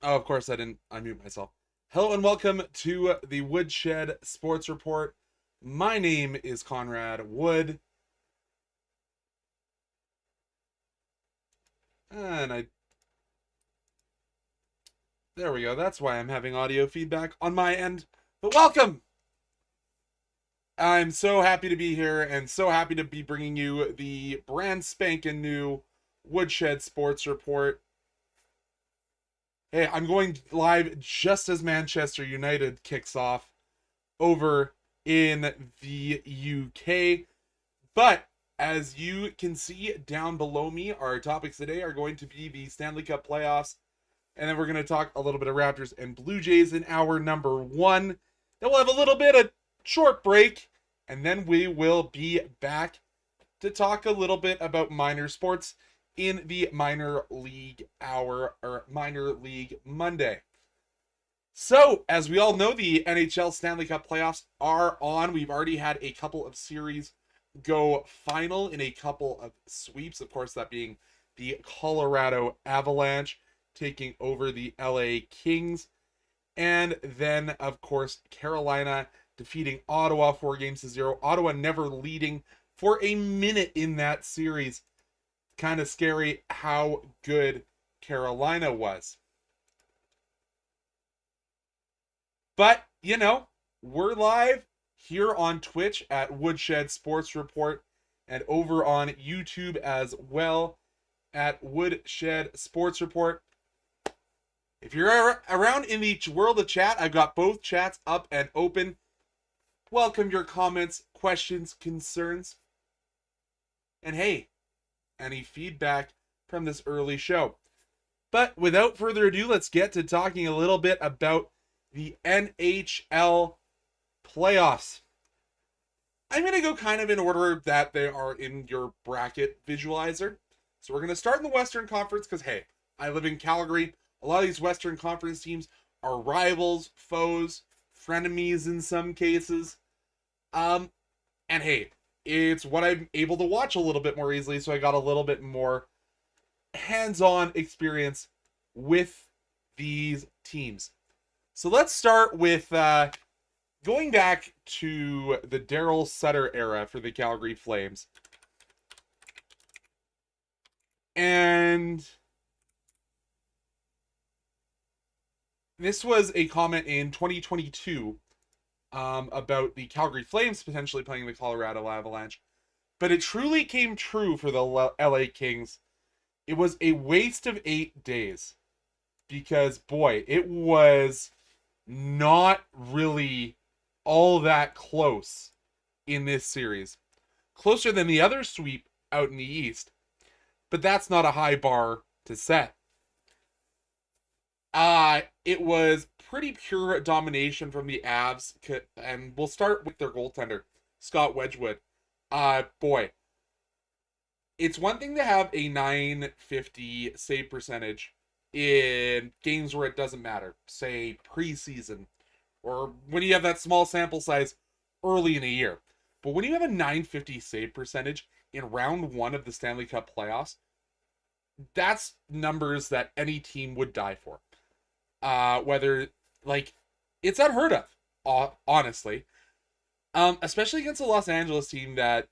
Oh, of course I didn't unmute myself. Hello and welcome to the Woodshed Sports Report. My name is Conrad Wood, and there we go. That's why I'm having audio feedback on my end. But welcome! I'm so happy to be here and so happy to be bringing you the brand spanking new Woodshed Sports Report. Hey, I'm going live just as Manchester United kicks off over in the UK. But as you can see down below me, our topics today are going to be the Stanley Cup playoffs. And then we're going to talk a little bit of Raptors and Blue Jays in hour number 1. Then we'll have a little bit of short break. And then we will be back to talk a little bit about minor sports in the minor league hour, or minor league Monday. So, as we all know, the NHL Stanley Cup playoffs are on. We've already had a couple of series go final in a couple of sweeps. Of course, that being the Colorado Avalanche taking over the LA Kings. And then, of course, Carolina defeating Ottawa 4-0. Ottawa never leading for a minute in that series. Kind of scary how good Carolina was. But, you know, we're live here on Twitch at Woodshed Sports Report and over on YouTube as well at Woodshed Sports Report. If you're around in the world of chat, I've got both chats up and open. Welcome your comments, questions, concerns. And hey, any feedback from this early show. But without further ado, let's get to talking a little bit about the NHL playoffs. I'm going to go kind of in order that they are in your bracket visualizer. So we're going to start in the Western Conference because, hey, I live in Calgary. A lot of these Western Conference teams are rivals, foes, frenemies in some cases. And hey, it's what I'm able to watch a little bit more easily, so I got a little bit more hands-on experience with these teams. So let's start with going back to the Daryl Sutter era for the Calgary Flames. And this was a comment in 2022 about the Calgary Flames potentially playing the Colorado Avalanche. But it truly came true for the LA Kings. It was a waste of 8 days. Because, boy, it was not really all that close in this series. Closer than the other sweep out in the East. But that's not a high bar to set. It was pretty pure domination from the Avs, and we'll start with their goaltender, Scott Wedgwood. Boy, it's one thing to have a 950 save percentage in games where it doesn't matter, say preseason, or when you have that small sample size early in a year. But when you have a 950 save percentage in round 1 of the Stanley Cup playoffs, that's numbers that any team would die for. It's unheard of, honestly. Especially against a Los Angeles team that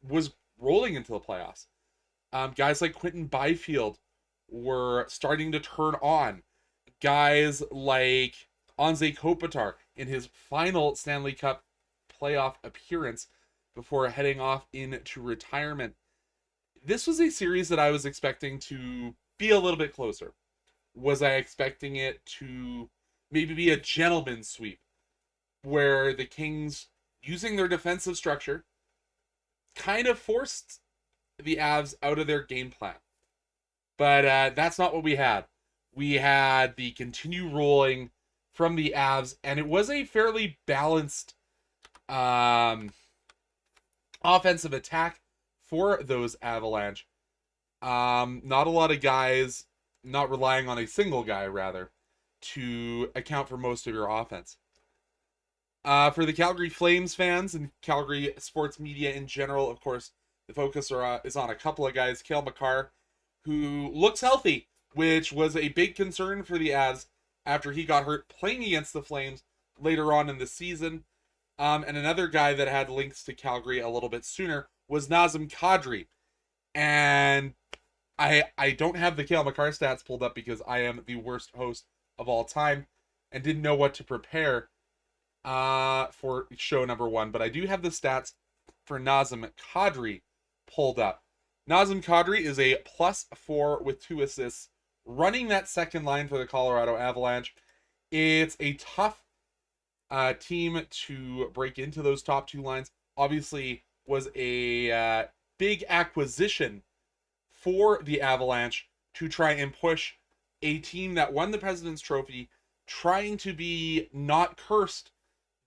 was rolling into the playoffs. Guys like Quentin Byfield were starting to turn on. Guys like Anze Kopitar in his final Stanley Cup playoff appearance before heading off into retirement. This was a series that I was expecting to be a little bit closer. Was I expecting it to maybe be a gentleman's sweep where the Kings, using their defensive structure, kind of forced the Avs out of their game plan? But that's not what we had. We had the continue rolling from the Avs, and it was a fairly balanced offensive attack for those Avalanche. Not a lot of guys, not relying on a single guy, rather, to account for most of your offense. For the Calgary Flames fans and Calgary sports media in general, of course, the focus is on a couple of guys. Cale Makar, who looks healthy, which was a big concern for the Avs after he got hurt playing against the Flames later on in the season. And another guy that had links to Calgary a little bit sooner was Nazem Kadri. And I don't have the Cale Makar stats pulled up because I am the worst host of all time and didn't know what to prepare for show number 1. But I do have the stats for Nazem Kadri pulled up. Nazem Kadri is a +4 with 2 assists, running that second line for the Colorado Avalanche. It's a tough team to break into those top 2 lines. Obviously, was a big acquisition for the Avalanche to try and push a team that won the President's Trophy, trying to be not cursed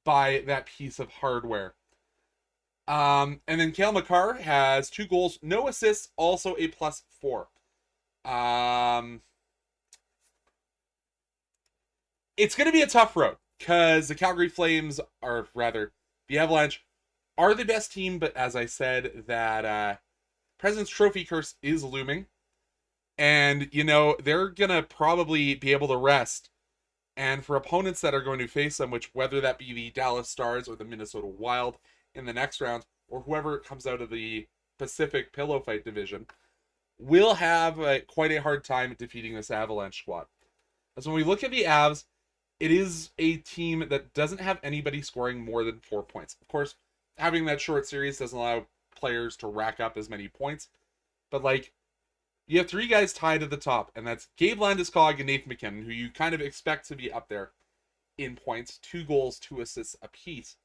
by that piece of hardware. And then Cale Makar has 2 goals, no assists, also a +4. It's going to be a tough road because the Calgary Flames, or rather, the Avalanche, are the best team, but as I said, that President's Trophy curse is looming. And, you know, they're going to probably be able to rest. And for opponents that are going to face them, which whether that be the Dallas Stars or the Minnesota Wild in the next round, or whoever comes out of the Pacific Pillow Fight division, will have quite a hard time defeating this Avalanche squad. As when we look at the Avs, it is a team that doesn't have anybody scoring more than 4 points. Of course, having that short series doesn't allow players to rack up as many points. But, like, you have 3 guys tied at the top, and that's Gabe Landeskog and Nathan MacKinnon, who you kind of expect to be up there in points. 2 goals, 2 assists apiece.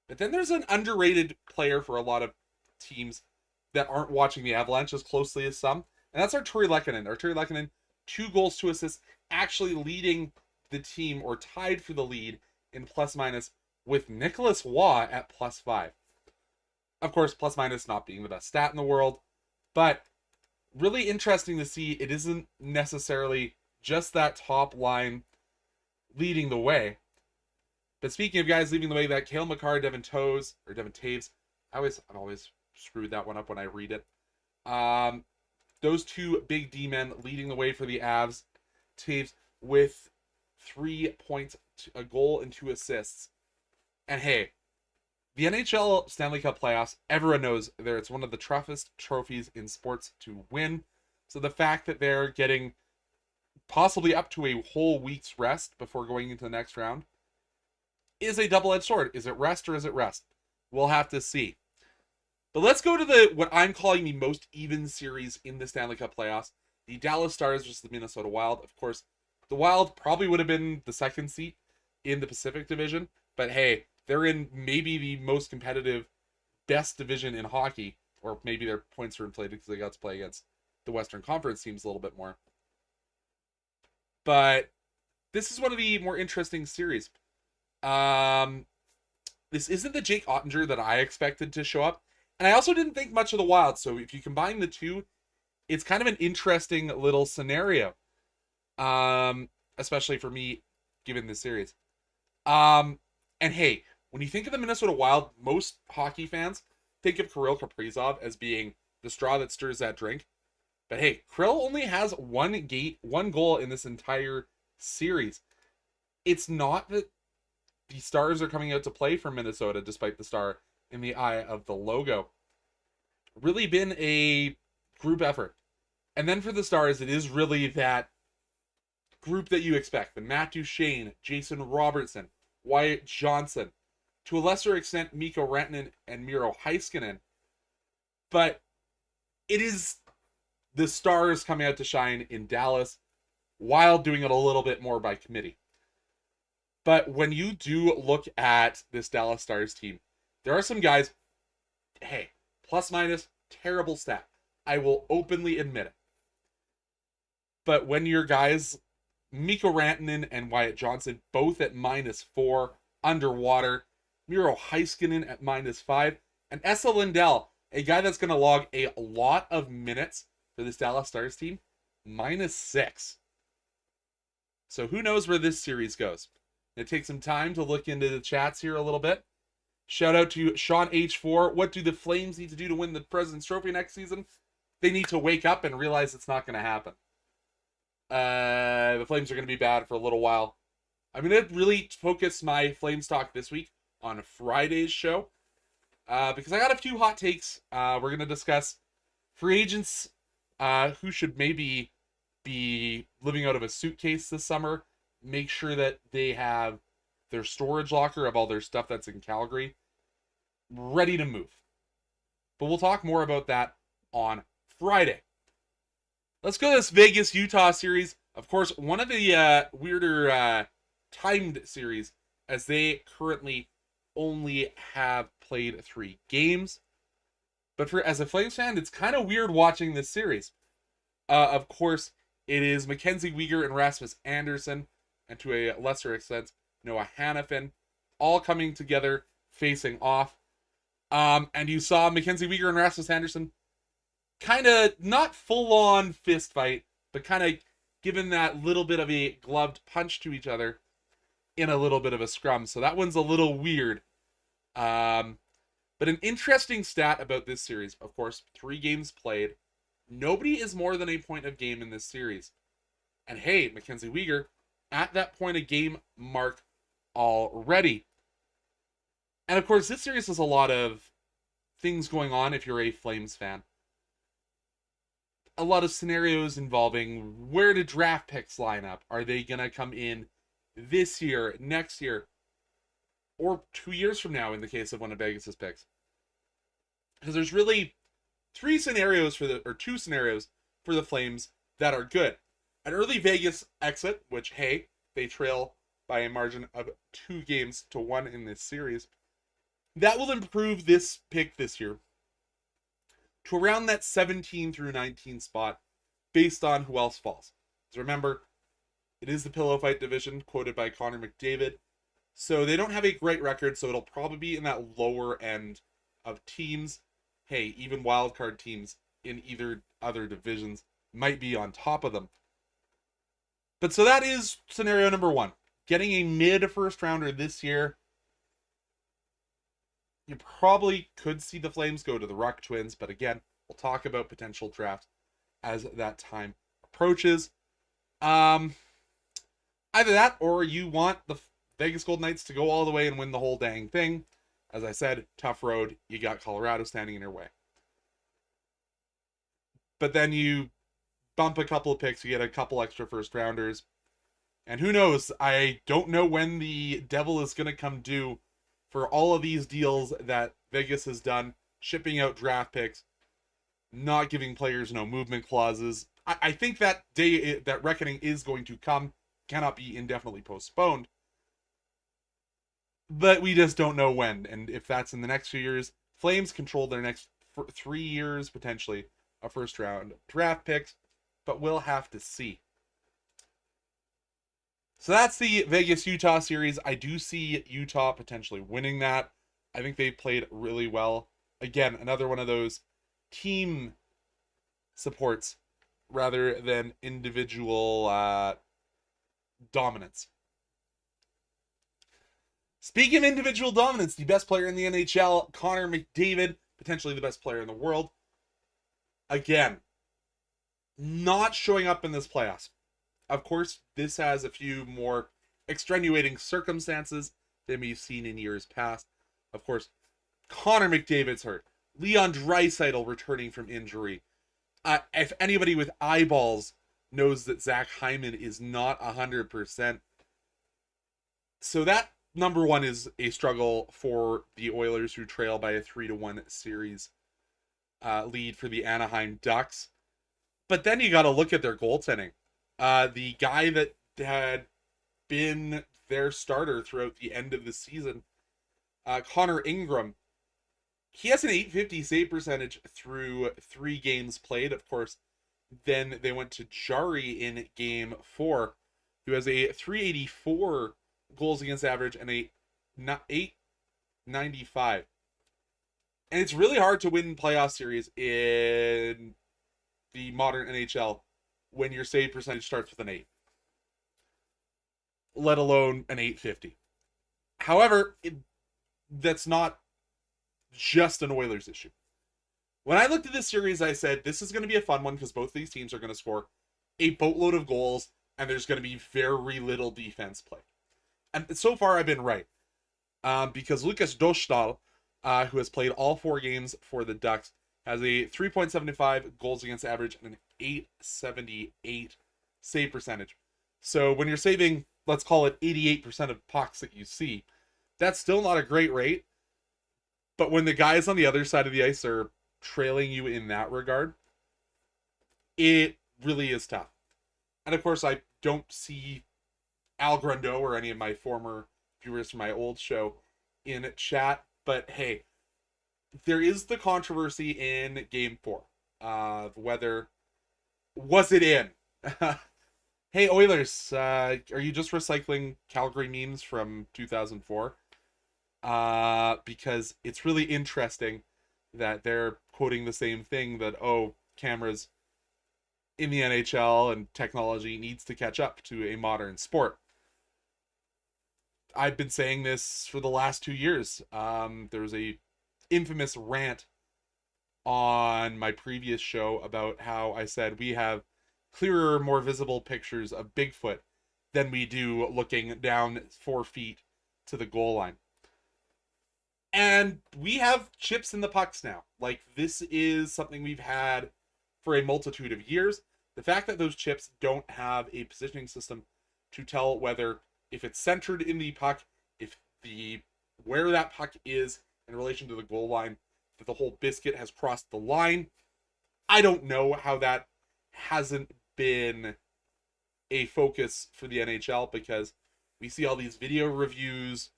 But then there's an underrated player for a lot of teams that aren't watching the Avalanche as closely as some, and that's Artturi Lehkonen. Artturi Lehkonen, 2 goals, 2 assists, actually leading the team, or tied for the lead, in plus-minus with Nicholas Waugh at +5. Of course, plus-minus not being the best stat in the world, but really interesting to see. It isn't necessarily just that top line leading the way. But speaking of guys leading the way, that Cale Makar, Devin Taves, I've always screwed that one up when I read it. Those 2 big D-men leading the way for the Avs. Taves with 3 points, a goal, and 2 assists. And hey, the NHL Stanley Cup playoffs, everyone knows it's one of the toughest trophies in sports to win. So the fact that they're getting possibly up to a whole week's rest before going into the next round is a double-edged sword. Is it rest or is it rest? We'll have to see. But let's go to what I'm calling the most even series in the Stanley Cup playoffs. The Dallas Stars versus the Minnesota Wild. Of course, the Wild probably would have been the 2nd seat in the Pacific Division. But hey, they're in maybe the most competitive, best division in hockey. Or maybe their points are inflated because they got to play against the Western Conference teams a little bit more. But this is one of the more interesting series. This isn't the Jake Ottinger that I expected to show up. And I also didn't think much of the Wild. So if you combine the 2, it's kind of an interesting little scenario. Especially for me, given this series. And hey, when you think of the Minnesota Wild, most hockey fans think of Kirill Kaprizov as being the straw that stirs that drink. But hey, Kirill only has 1 goal in this entire series. It's not that the Stars are coming out to play for Minnesota, despite the star in the eye of the logo. Really been a group effort. And then for the Stars, it is really that group that you expect. The Matt Duchene, Jason Robertson, Wyatt Johnson, to a lesser extent, Mikko Rantanen and Miro Heiskanen. But it is the Stars coming out to shine in Dallas, while doing it a little bit more by committee. But when you do look at this Dallas Stars team, there are some guys, hey, plus-minus, terrible stat. I will openly admit it. But when your guys, Mikko Rantanen and Wyatt Johnson, both at -4, underwater, Miro Heiskanen at -5, and Esa Lindell, a guy that's going to log a lot of minutes for this Dallas Stars team, -6. So who knows where this series goes? It takes some time to look into the chats here a little bit. Shout out to Sean H4. What do the Flames need to do to win the President's Trophy next season? They need to wake up and realize it's not going to happen. The Flames are going to be bad for a little while. I'm going to really focus my Flames talk this week on Friday's show because I got a few hot takes. We're going to discuss free agents who should maybe be living out of a suitcase this summer. Make sure that they have their storage locker of all their stuff that's in Calgary ready to move. But we'll talk more about that on Friday. Let's go to this Vegas-Utah series. Of course, one of the weirder timed series, as they currently only have played 3 games. But as a Flames fan, it's kind of weird watching this series. Of course, it is Mackenzie Weegar and Rasmus Andersson, and to a lesser extent, Noah Hannafin, all coming together, facing off. And you saw Mackenzie Weegar and Rasmus Andersson kind of not full-on fist fight, but kind of giving that little bit of a gloved punch to each other in a little bit of a scrum. So that one's a little weird. But an interesting stat about this series, of course, 3 games played. Nobody is more than a point of game in this series. And hey, Mackenzie Weegar at that point of game mark already. And of course, this series has a lot of things going on if you're a Flames fan. A lot of scenarios involving where do draft picks line up? Are they going to come in this year, next year, or 2 years from now in the case of one of Vegas' picks? Because there's really 2 scenarios for the Flames that are good. An early Vegas exit, which, hey, they trail by a margin of 2-1 in this series. That will improve this pick this year to around that 17 through 19 spot based on who else falls. So remember, it is the pillow fight division, quoted by Connor McDavid. So they don't have a great record, so it'll probably be in that lower end of teams. Hey, even wildcard teams in either other divisions might be on top of them. But so that is scenario number 1. Getting a mid-first rounder this year. You probably could see the Flames go to the Ruck Twins, but again, we'll talk about potential draft as that time approaches. Either that, or you want the Vegas Golden Knights to go all the way and win the whole dang thing. As I said, tough road. You got Colorado standing in your way. But then you bump a couple of picks, you get a couple extra first rounders. And who knows, I don't know when the devil is going to come due for all of these deals that Vegas has done, shipping out draft picks, not giving players no movement clauses. I think that day, that reckoning is going to come, cannot be indefinitely postponed. But we just don't know when, and if that's in the next few years. Flames control their next 3 years, potentially, of first round draft picks, but we'll have to see. So that's the Vegas-Utah series. I do see Utah potentially winning that. I think they played really well. Again, another one of those team supports rather than individual dominance. Speaking of individual dominance, the best player in the NHL, Connor McDavid, potentially the best player in the world. Again, not showing up in this playoffs. Of course, this has a few more extenuating circumstances than we've seen in years past. Of course, Connor McDavid's hurt. Leon Draisaitl returning from injury. If anybody with eyeballs knows that Zach Hyman is not 100%. So that, number 1, is a struggle for the Oilers, who trail by a 3-1 series lead for the Anaheim Ducks. But then you got to look at their goaltending. The guy that had been their starter throughout the end of the season, Connor Ingram, he has an .850 save percentage through 3 games played. Of course, then they went to Jari in game 4, who has a .384 goals against average and a .895. And it's really hard to win playoff series in the modern NHL when your save percentage starts with an 8, let alone an .850. However, that's not just an Oilers issue. When I looked at this series, I said, this is going to be a fun one because both these teams are going to score a boatload of goals, and there's going to be very little defense play. And so far, I've been right. Because Lucas Dostal, who has played all 4 games for the Ducks, has a 3.75 goals against average and an 878 save percentage. So when you're saving, let's call it 88% of pucks that you see, that's still not a great rate. But when the guys on the other side of the ice are trailing you in that regard, it really is tough. And of course, I don't see Al Grundot or any of my former viewers from my old show in chat, but hey, there is the controversy in Game 4 of whether was it in. Hey Oilers, are you just recycling Calgary memes from 2004? Because it's really interesting that they're quoting the same thing, that cameras in the NHL and technology needs to catch up to a modern sport. I've been saying this for the last 2 years. There was a infamous rant on my previous show about how I said we have clearer, more visible pictures of Bigfoot than we do looking down 4 feet to the goal line. And we have chips in the pucks now. Like, this is something we've had for a multitude of years. The fact that those chips don't have a positioning system to tell whether, if it's centered in the puck, if where that puck is in relation to the goal line, that the whole biscuit has crossed the line. I don't know how that hasn't been a focus for the NHL, because we see all these video reviews,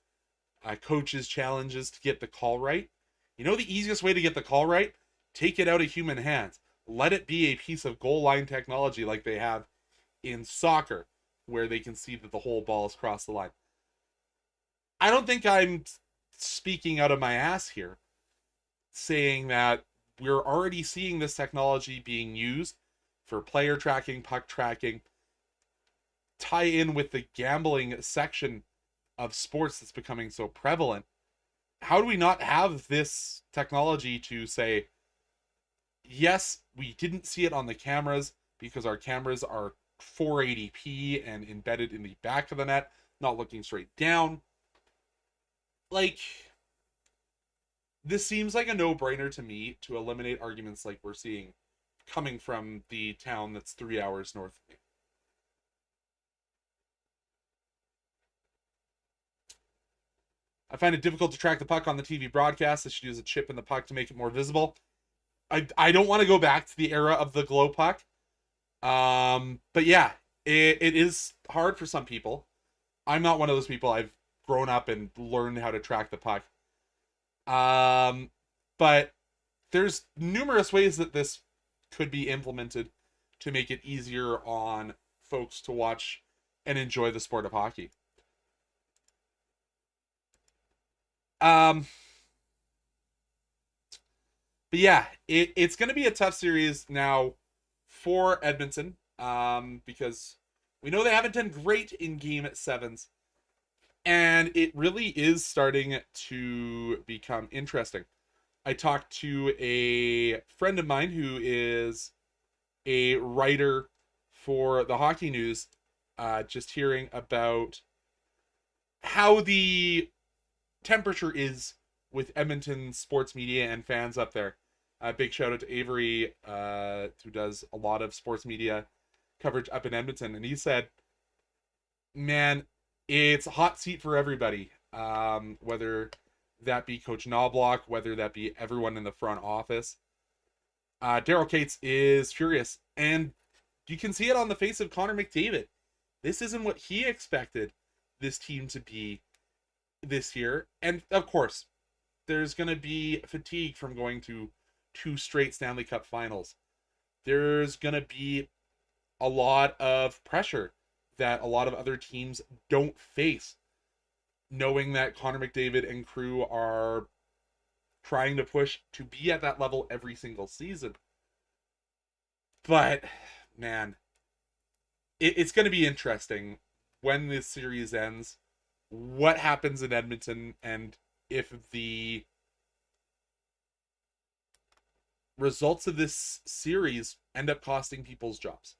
coaches' challenges to get the call right. You know the easiest way to get the call right? Take it out of human hands. Let it be a piece of goal line technology like they have in soccer, where they can see that the whole ball has crossed the line. I don't think I'm speaking out of my ass here, saying that we're already seeing this technology being used for player tracking, puck tracking, tie in with the gambling section of sports that's becoming so prevalent. How do we not have this technology to say, yes, we didn't see it on the cameras because our cameras are 480p and embedded in the back of the net, not looking straight down. Like, this seems like a no-brainer to me to eliminate arguments like we're seeing coming from the town that's 3 hours north of me. I find it difficult to track the puck on the TV broadcast. They should use a chip in the puck to make it more visible. I don't want to go back to the era of the glow puck. But yeah, it is hard for some people. I'm not one of those people. I've grown up and learned how to track the puck. But there's numerous ways that this could be implemented to make it easier on folks to watch and enjoy the sport of hockey. But yeah, it's going to be a tough series now for Edmonton, because we know they haven't done great in Game 7s, and it really is starting to become interesting. I talked to a friend of mine who is a writer for the Hockey News, just hearing about how the temperature is with Edmonton sports media and fans up there. Big shout out to Avery, who does a lot of sports media coverage up in Edmonton. And he said, man, it's a hot seat for everybody. Whether that be Coach Knobloch, whether that be everyone in the front office. Daryl Cates is furious. And you can see it on the face of Connor McDavid. This isn't what he expected this team to be this year. And of course, there's going to be fatigue from going to 2 straight Stanley Cup finals. There's going to be a lot of pressure that a lot of other teams don't face, knowing that Connor McDavid and crew are trying to push to be at that level every single season. But, man, it's going to be interesting when this series ends, what happens in Edmonton, and if the results of this series end up costing people's jobs.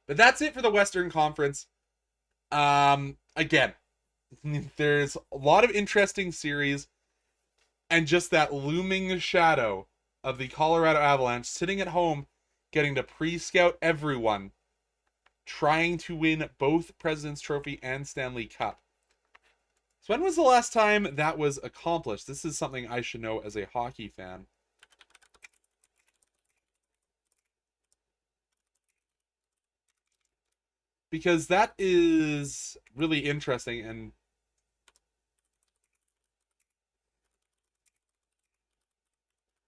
But that's it for the Western Conference. Again, there's a lot of interesting series, and just that looming shadow of the Colorado Avalanche sitting at home, getting to pre-scout everyone, trying to win both President's Trophy and Stanley Cup. So when was the last time that was accomplished? This is something I should know as a hockey fan. Because that is really interesting, and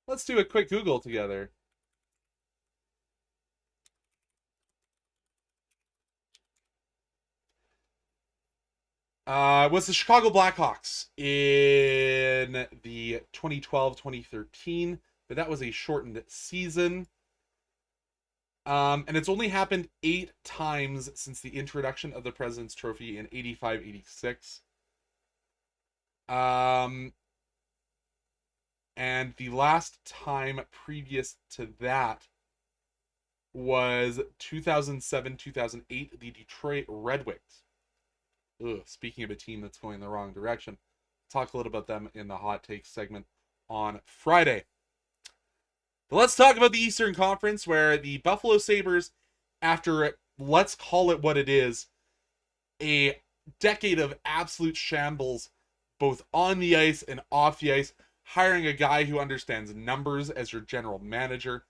let's do a quick Google together. Was the Chicago Blackhawks in the 2012-2013, but that was a shortened season. And it's only happened 8 times since the introduction of the President's Trophy in 85-86. And the last time previous to that was 2007-2008, the Detroit Red Wings. Ugh, speaking of a team that's going the wrong direction, talk a little about them in the hot takes segment on Friday. But let's talk about the Eastern Conference, where the Buffalo Sabres, after, let's call it what it is, a decade of absolute shambles, both on the ice and off the ice, hiring a guy who understands numbers as your general manager.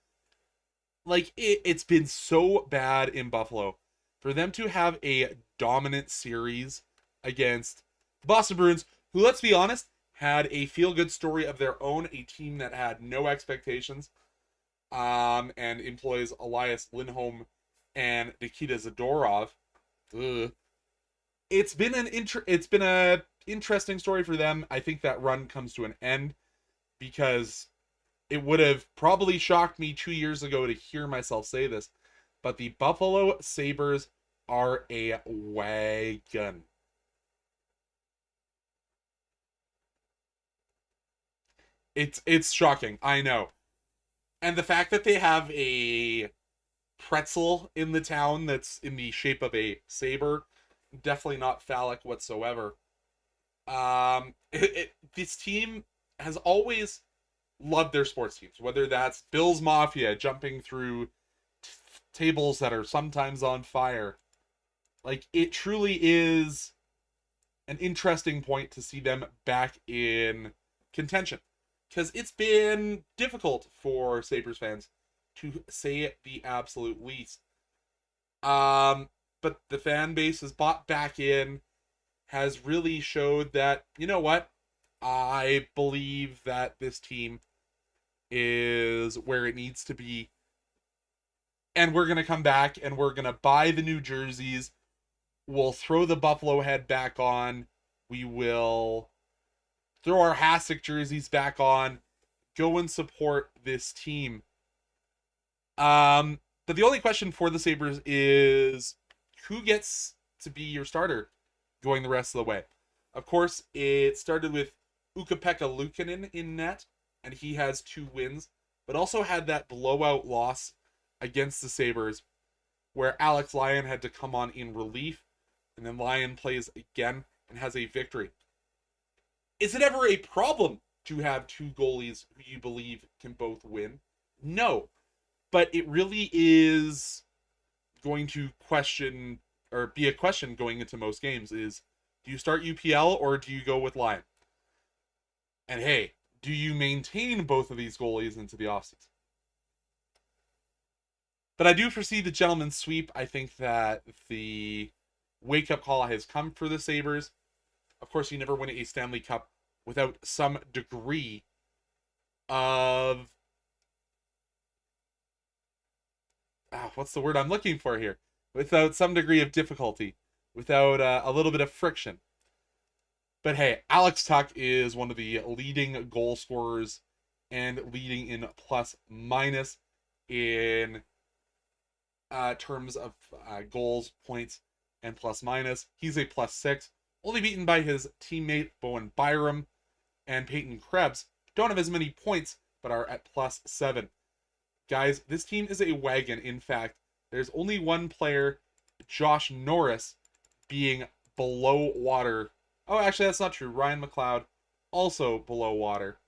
Like, it's been so bad in Buffalo. For them to have a dominant series against the Boston Bruins, who, let's be honest, had a feel-good story of their own, a team that had no expectations, and employs Elias Lindholm and Nikita Zadorov. Ugh. It's been a interesting story for them. I think that run comes to an end, because it would have probably shocked me 2 years ago to hear myself say this, but the Buffalo Sabres are a wagon. It's shocking, I know. And the fact that they have a pretzel in the town that's in the shape of a saber, definitely not phallic whatsoever. This team has always loved their sports teams, whether that's Bills Mafia jumping through tables that are sometimes on fire. Like, it truly is an interesting point to see them back in contention, because it's been difficult for Sabres fans, to say the absolute least. But the fan base has bought back in, has really showed that, you know what, I believe that this team is where it needs to be, and we're going to come back and we're going to buy the new jerseys. We'll throw the Buffalo head back on. We will throw our Hasek jerseys back on. Go and support this team. But the only question for the Sabres is, who gets to be your starter going the rest of the way? Of course, it started with Ukko-Pekka Luukkonen in net, and he has 2 wins, but also had that blowout loss against the Sabres, where Alex Lyon had to come on in relief, and then Lyon plays again and has a victory. Is it ever a problem to have 2 goalies who you believe can both win? No. But it really is going to question, or be a question going into most games, is, do you start UPL or do you go with Lyon? And hey, do you maintain both of these goalies into the offseason? But I do foresee the gentleman's sweep. I think that the wake-up call has come for the Sabres. Of course, you never win a Stanley Cup without some degree of... what's the word I'm looking for here? Without some degree of difficulty. Without a little bit of friction. But hey, Alex Tuch is one of the leading goal scorers and leading in plus-minus in terms of goals, points, and plus-minus. He's a +6, only beaten by his teammate Bowen Byram and Peyton Krebs. Don't have as many points, but are at +7. Guys, this team is a wagon. In fact, There's only one player, Josh Norris, being below water. Oh, actually, that's not true. Ryan McLeod, also below water.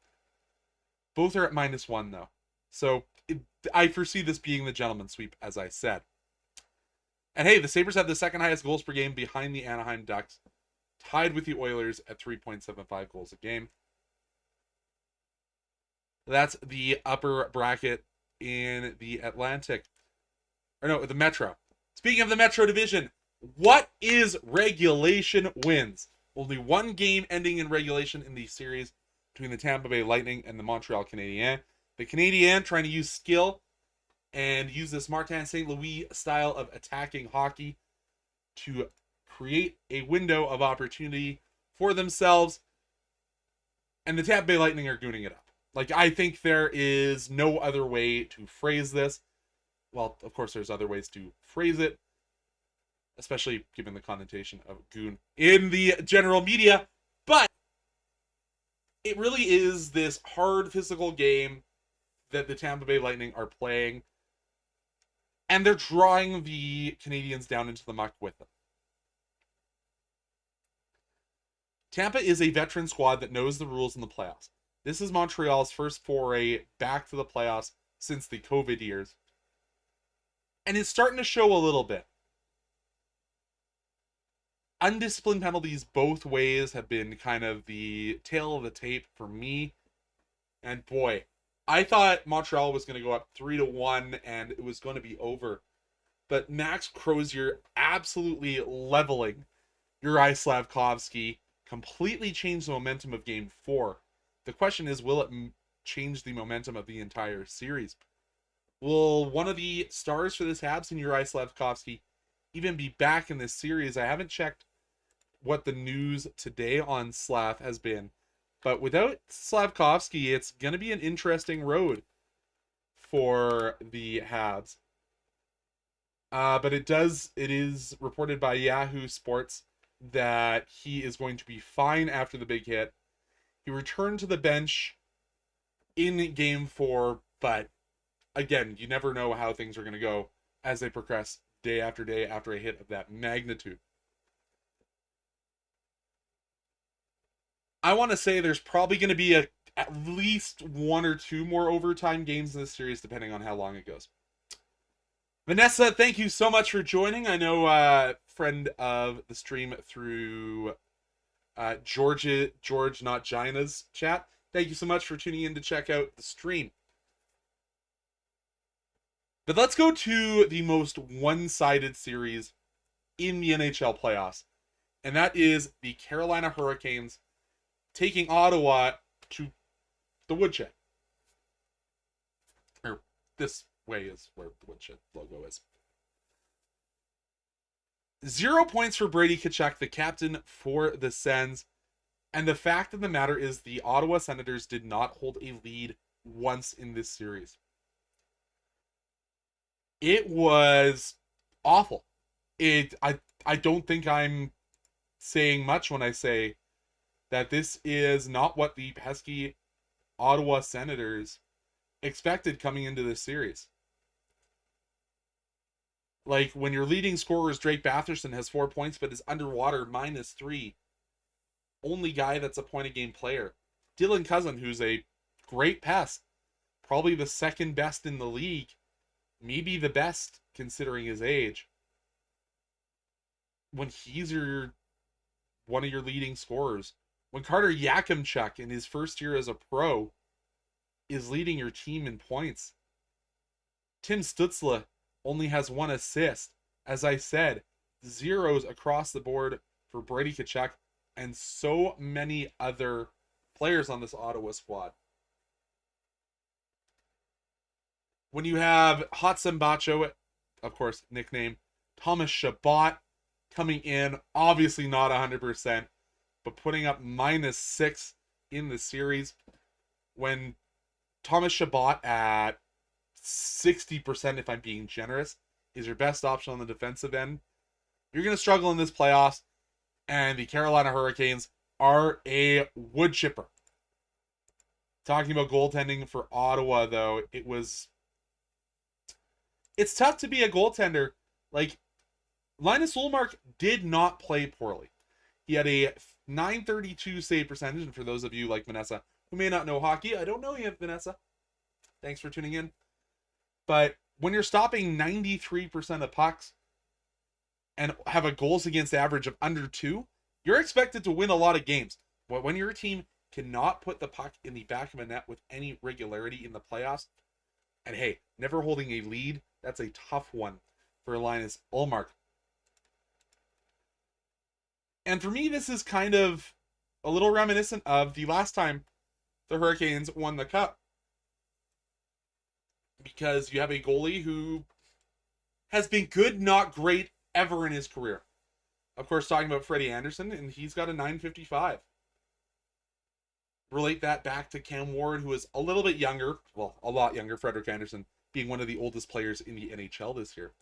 Both are at -1, though. So I foresee this being the gentleman's sweep, as I said. And hey, the Sabres have the second highest goals per game behind the Anaheim Ducks, tied with the Oilers at 3.75 goals a game. That's the upper bracket in the Atlantic. Or no, the Metro. Speaking of the Metro Division, what is regulation wins? Only one game ending in regulation in the series between the Tampa Bay Lightning and the Montreal Canadiens. The Canadiens trying to use skill and use this Martin St. Louis style of attacking hockey to create a window of opportunity for themselves. And the Tampa Bay Lightning are gooning it up. Like, I think there is no other way to phrase this. Well, of course, there's other ways to phrase it, especially given the connotation of goon in the general media. But it really is this hard physical game that the Tampa Bay Lightning are playing, and they're drawing the Canadiens down into the muck with them. Tampa is a veteran squad that knows the rules in the playoffs. This is Montreal's first foray back to the playoffs since the COVID years. And it's starting to show a little bit. Undisciplined penalties both ways have been kind of the tail of the tape for me. And boy, I thought Montreal was going to go up 3-1 and it was going to be over. But Max Crozier absolutely leveling Juraj Slafkovsky completely changed the momentum of Game 4. The question is, will it change the momentum of the entire series? Will one of the stars for this Habs and Juraj Slafkovsky even be back in this series? I haven't checked what the news today on Slav has been. But without Slafkovsky, it's going to be an interesting road for the Habs. But it is reported by Yahoo Sports that he is going to be fine after the big hit. He returned to the bench in Game 4, but again, you never know how things are going to go as they progress day after a hit of that magnitude. I want to say there's probably going to be at least one or two more overtime games in this series, depending on how long it goes. Vanessa, thank you so much for joining. I know friend of the stream through George Not Gina's chat. Thank you so much for tuning in to check out the stream. But let's go to the most one-sided series in the NHL playoffs. And that is the Carolina Hurricanes taking Ottawa to the Woodshed. Or this way is where the Woodshed logo is. 0 points for Brady Tkachuk, the captain for the Sens. And the fact of the matter is the Ottawa Senators did not hold a lead once in this series. It was awful. I don't think I'm saying much when I say that this is not what the pesky Ottawa Senators expected coming into this series. Like, when your leading scorer is Drake Batherson, has 4 points, but is underwater -3. Only guy that's a point-a-game player. Dylan Cousin, who's a great pest. Probably the second best in the league. Maybe the best, considering his age. When he's one of your leading scorers. When Carter Yakimchuk, in his first year as a pro, is leading your team in points. Tim Stützle only has 1 assist. As I said, zeros across the board for Brady Tkachuk and so many other players on this Ottawa squad. When you have Hotson Bacho, of course, nickname Thomas Chabot, coming in, obviously not 100%, but putting up -6 in the series. When Thomas Chabot at 60%, if I'm being generous, is your best option on the defensive end, you're going to struggle in this playoffs, and the Carolina Hurricanes are a wood chipper. Talking about goaltending for Ottawa, though, it was it's tough to be a goaltender. Like, Linus Ullmark did not play poorly. He had a 932 save percentage, and for those of you like Vanessa who may not know hockey, I don't know you, Vanessa. Thanks for tuning in. But when you're stopping 93% of pucks and have a goals against average of under 2, you're expected to win a lot of games. But when your team cannot put the puck in the back of a net with any regularity in the playoffs, and hey, never holding a lead, that's a tough one for Linus Ullmark. And for me, this is kind of a little reminiscent of the last time the Hurricanes won the Cup. Because you have a goalie who has been good, not great, ever in his career. Of course, talking about Freddie Anderson, and he's got a 955. Relate that back to Cam Ward, who is a little bit younger, well, a lot younger, Frederik Andersen being one of the oldest players in the NHL this year.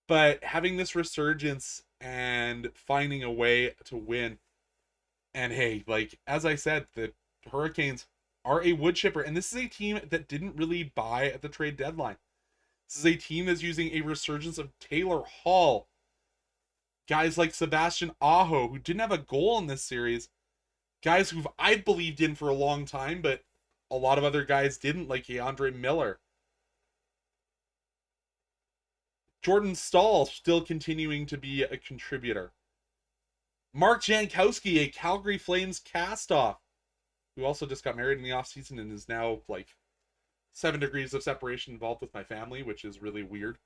But having this resurgence and finding a way to win, and hey, like, as I said, the Hurricanes are a wood chipper, and this is a team that didn't really buy at the trade deadline. This is a team that's using a resurgence of Taylor Hall, guys like Sebastian Aho, who didn't have a goal in this series, guys who I believed in for a long time, but a lot of other guys didn't, like Andre Miller. Jordan Staal still continuing to be a contributor. Mark Jankowski, a Calgary Flames cast-off, who also just got married in the offseason and is now like 7 degrees of separation involved with my family, which is really weird.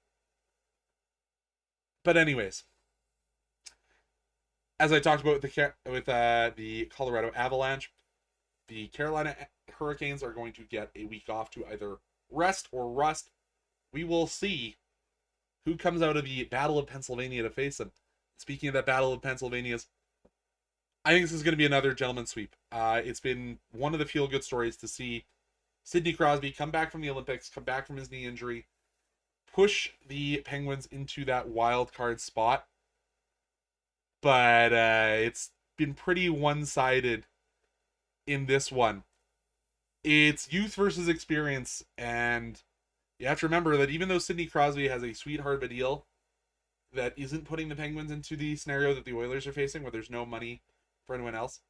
But anyways, as I talked about with the Colorado Avalanche, the Carolina Hurricanes are going to get a week off to either rest or rust. We will see who comes out of the Battle of Pennsylvania to face them. Speaking of that Battle of Pennsylvania's, I think this is going to be another gentleman's sweep. It's been one of the feel-good stories to see Sidney Crosby come back from the Olympics, come back from his knee injury, push the Penguins into that wild card spot. But it's been pretty one-sided in this one. It's youth versus experience, and you have to remember that even though Sidney Crosby has a sweetheart of a deal that isn't putting the Penguins into the scenario that the Oilers are facing, where there's no money for anyone else,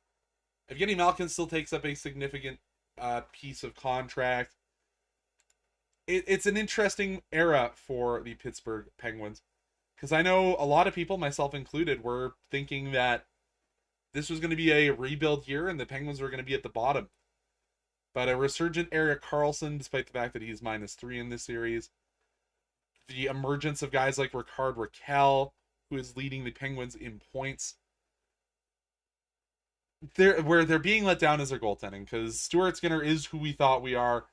Evgeny Malkin still takes up a significant piece of contract. It's an interesting era for the Pittsburgh Penguins, because I know a lot of people, myself included, were thinking that this was going to be a rebuild year and the Penguins were going to be at the bottom. But a resurgent Erik Karlsson, despite the fact that he's -3 in this series, the emergence of guys like Rickard Rakell, who is leading the Penguins in points, where they're being let down is their goaltending, because Stuart Skinner is who we thought we are,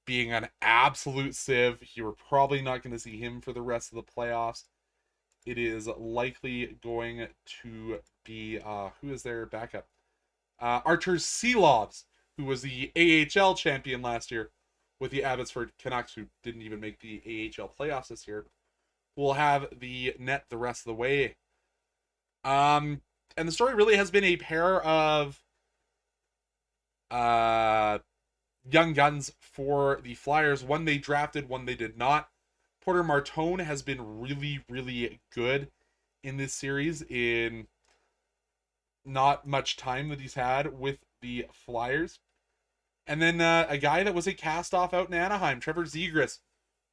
being an absolute sieve. You were probably not going to see him for the rest of the playoffs. It is likely going to be, who is their backup? Artur Silovs, who was the AHL champion last year with the Abbotsford Canucks, who didn't even make the AHL playoffs this year, will have the net the rest of the way. And the story really has been a pair of young guns for the Flyers. One they drafted, one they did not. Porter Martone has been really, really good in this series in not much time that he's had with the Flyers. And then a guy that was a cast-off out in Anaheim, Trevor Zegras.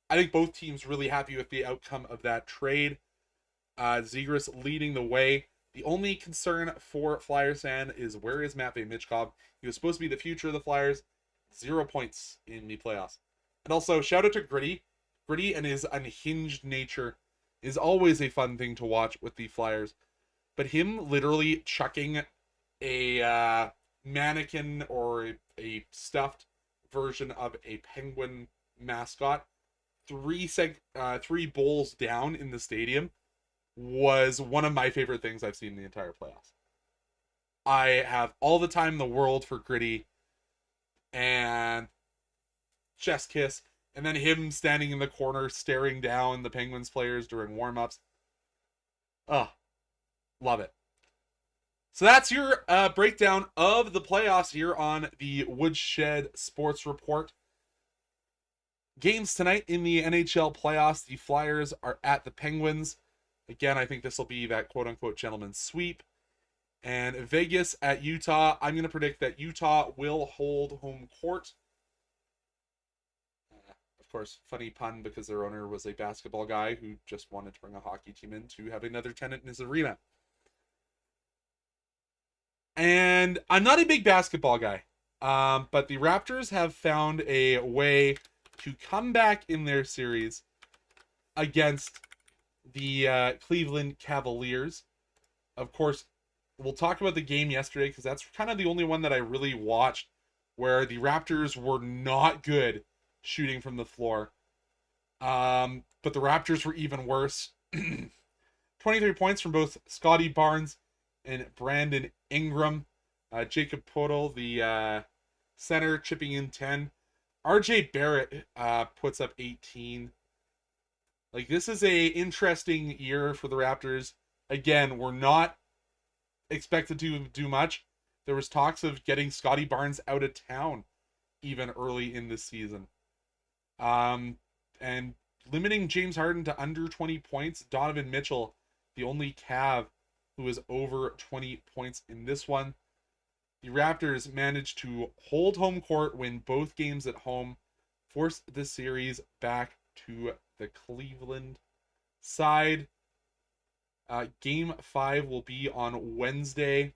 I think both teams really happy with the outcome of that trade. Zegras leading the way. The only concern for Flyers fan is, where is Matvei Michkov? He was supposed to be the future of the Flyers. 0 points in the playoffs. And also, shout out to Gritty. Gritty and his unhinged nature is always a fun thing to watch with the Flyers. But him literally chucking a mannequin or a stuffed version of a Penguin mascot 3 bowls down in the stadium was one of my favorite things I've seen in the entire playoffs. I have all the time in the world for Gritty, and chest kiss, and then him standing in the corner staring down the Penguins players during warm-ups. Oh, love it. So that's your breakdown of the playoffs here on the Woodshed Sports Report. games tonight in the NHL playoffs. The Flyers are at the Penguins. Again, I think this will be that quote-unquote gentleman's sweep. And Vegas at Utah. I'm going to predict that Utah will hold home court. Of course, funny pun because their owner was a basketball guy who just wanted to bring a hockey team in to have another tenant in his arena. And I'm not a big basketball guy, but the Raptors have found a way to come back in their series against the Cleveland Cavaliers. Of course, we'll talk about the game yesterday because that's kind of the only one that I really watched where the Raptors were not good shooting from the floor. But the Raptors were even worse. 23 points from both Scotty Barnes and Brandon Ingram. Jacob Poeltl, the center, chipping in 10. RJ Barrett puts up 18. Like, this is a interesting year for the Raptors. Again, we're not expected to do much. There was talks of getting Scotty Barnes out of town even early in the season. And limiting James Harden to under 20 points. Donovan Mitchell, the only Cav who is over 20 points in this one. The Raptors managed to hold home court, win both games at home, force the series back to the Cleveland side. Game 5 will be on Wednesday.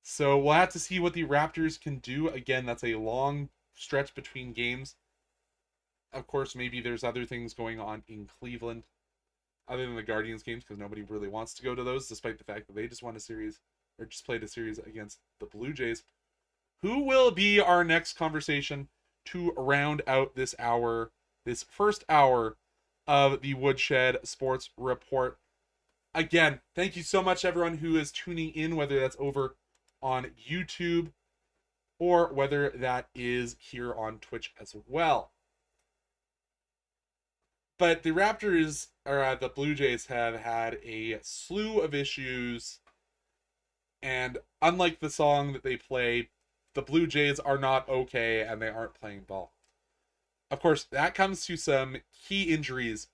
So we'll have to see what the Raptors can do. Again, that's a long stretch between games. Of course, maybe there's other things going on in Cleveland other than the Guardians games because nobody really wants to go to those, despite the fact that they just won a series or just played a series against the Blue Jays. Who will be our next conversation to round out this hour, this first hour of the Woodshed Sports Report? Again, thank you so much, everyone who is tuning in, whether that's over on YouTube or whether that is here on Twitch as well. But the Raptors, or the Blue Jays, have had a slew of issues. And unlike the song that they play, the Blue Jays are not okay and they aren't playing ball. Of course, that comes to some key injuries.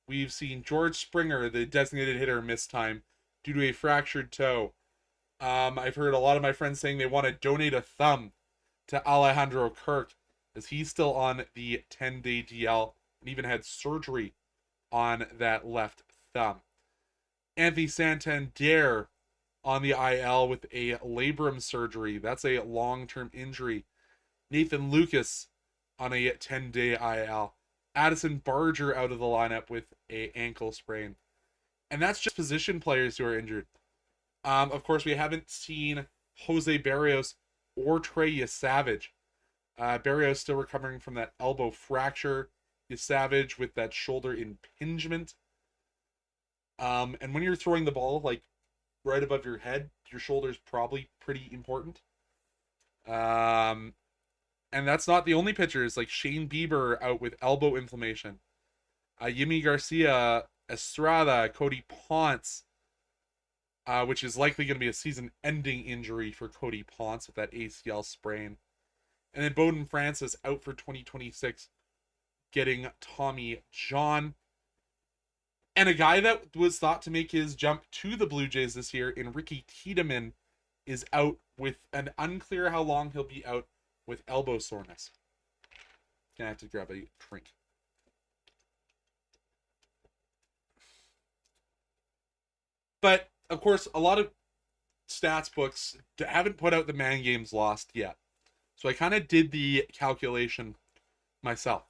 We've seen George Springer, the designated hitter, miss time due to a fractured toe. I've heard a lot of my friends saying they want to donate a thumb to Alejandro Kirk as he's still on the 10-day DL and even had surgery on that left thumb. Anthony Santander on the IL with a labrum surgery. That's a long-term injury. Nathan Lucas on a 10-day IL. Addison Barger out of the lineup with an ankle sprain. And that's just position players who are injured. Of course, we haven't seen Jose Barrios or Trey Yesavage. Barrios still recovering from that elbow fracture. Yesavage with that shoulder impingement. And when you're throwing the ball like right above your head, your shoulder's probably pretty important. And that's not the only pitchers, like Shane Bieber out with elbow inflammation. Yimi Garcia, Estrada, Cody Ponce, which is likely going to be a season-ending injury for Cody Ponce with that ACL sprain. And then Bowden Francis out for 2026, getting Tommy John. And a guy that was thought to make his jump to the Blue Jays this year in Ricky Tiedemann is out with an unclear how long he'll be out with elbow soreness. Gonna have to grab a drink. But, of course, a lot of stats books haven't put out the man games lost yet. So I kind of did the calculation myself.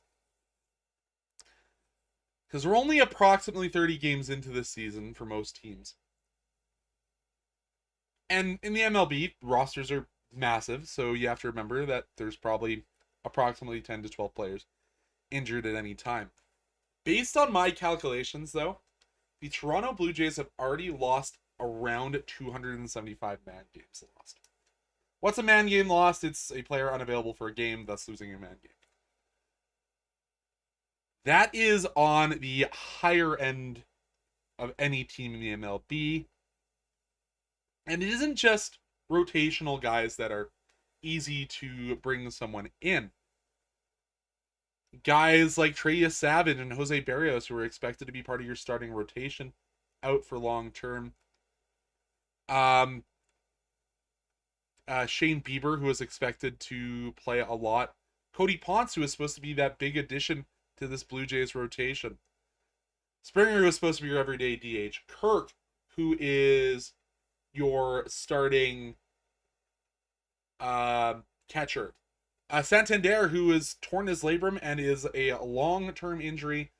Because we're only approximately 30 games into this season for most teams. And in the MLB, rosters are massive, so you have to remember that there's probably approximately 10 to 12 players injured at any time. Based on my calculations, though, the Toronto Blue Jays have already lost around 275 man games lost. What's a man game lost? It's a player unavailable for a game, thus losing a man game. That is on the higher end of any team in the MLB. And it isn't just rotational guys that are easy to bring someone in. Guys like Trey Savage and Jose Barrios, who are expected to be part of your starting rotation, out for long term. Um, Shane Bieber, who is expected to play a lot. Cody Ponce, who is supposed to be that big addition to this Blue Jays rotation. Springer, who is supposed to be your everyday DH. Kirk, who is your starting catcher. Santander, who has torn his labrum and is a long-term injury.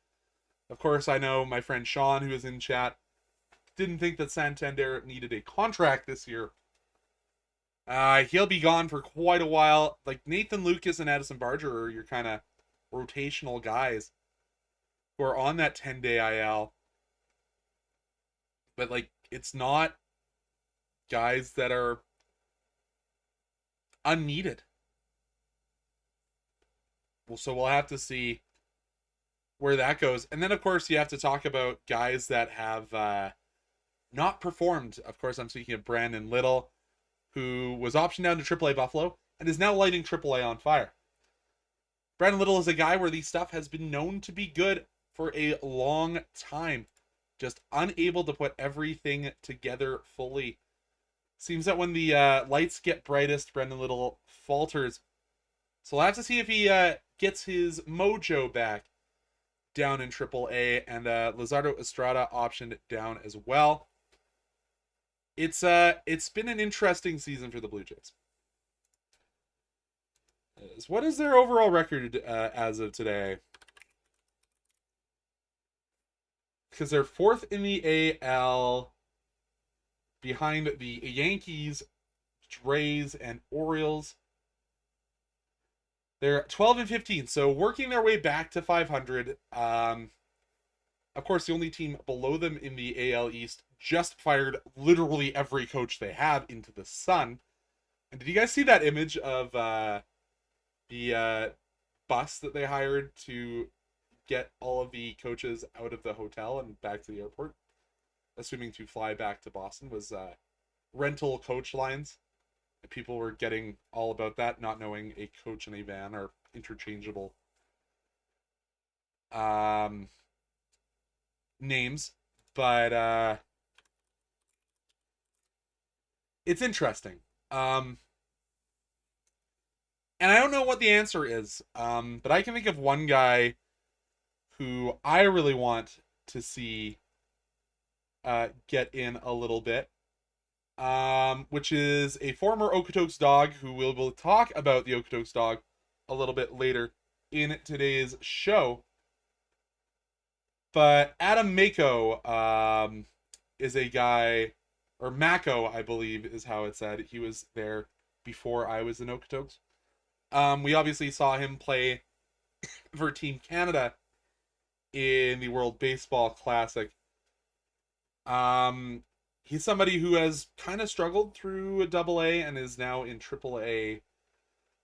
Of course, I know my friend Sean, who is in chat, didn't think that Santander needed a contract this year. He'll be gone for quite a while. Like Nathan Lucas and Addison Barger are your kind of rotational guys who are on that 10-day IL. But like, it's not guys that are unneeded. Well, so we'll have to see where that goes. And then, of course, you have to talk about guys that have not performed. Of course, I'm speaking of Brandon Little, who was optioned down to AAA Buffalo and is now lighting AAA on fire. Brandon Little is a guy where the stuff has been known to be good for a long time. Just unable to put everything together fully. Seems that when the lights get brightest, Brandon Little falters. So we'll have to see if he gets his mojo back down in AAA, and Luzardo Estrada optioned down as well. It's been an interesting season for the Blue Jays. What is their overall record as of today? Because they're fourth in the AL, behind the Yankees, Rays, and Orioles. They're 12-15, so working their way back to 500. Of course, the only team below them in the AL East just fired literally every coach they have into the sun. And did you guys see that image of the bus that they hired to get all of the coaches out of the hotel and back to the airport? Assuming to fly back to Boston was rental coach lines. And people were getting all about that, not knowing a coach and a van are interchangeable names. But it's interesting. And I don't know what the answer is. But I can think of one guy who I really want to see get in a little bit. Which is a former Okotoks Dawg, who will talk about the Okotoks Dawg a little bit later in today's show. But Adam Mako is a guy, or Mako, I believe is how it's said. He was there before I was in Okotoks. We obviously saw him play for Team Canada in the World Baseball Classic. He's somebody who has kind of struggled through AA and is now in AAA.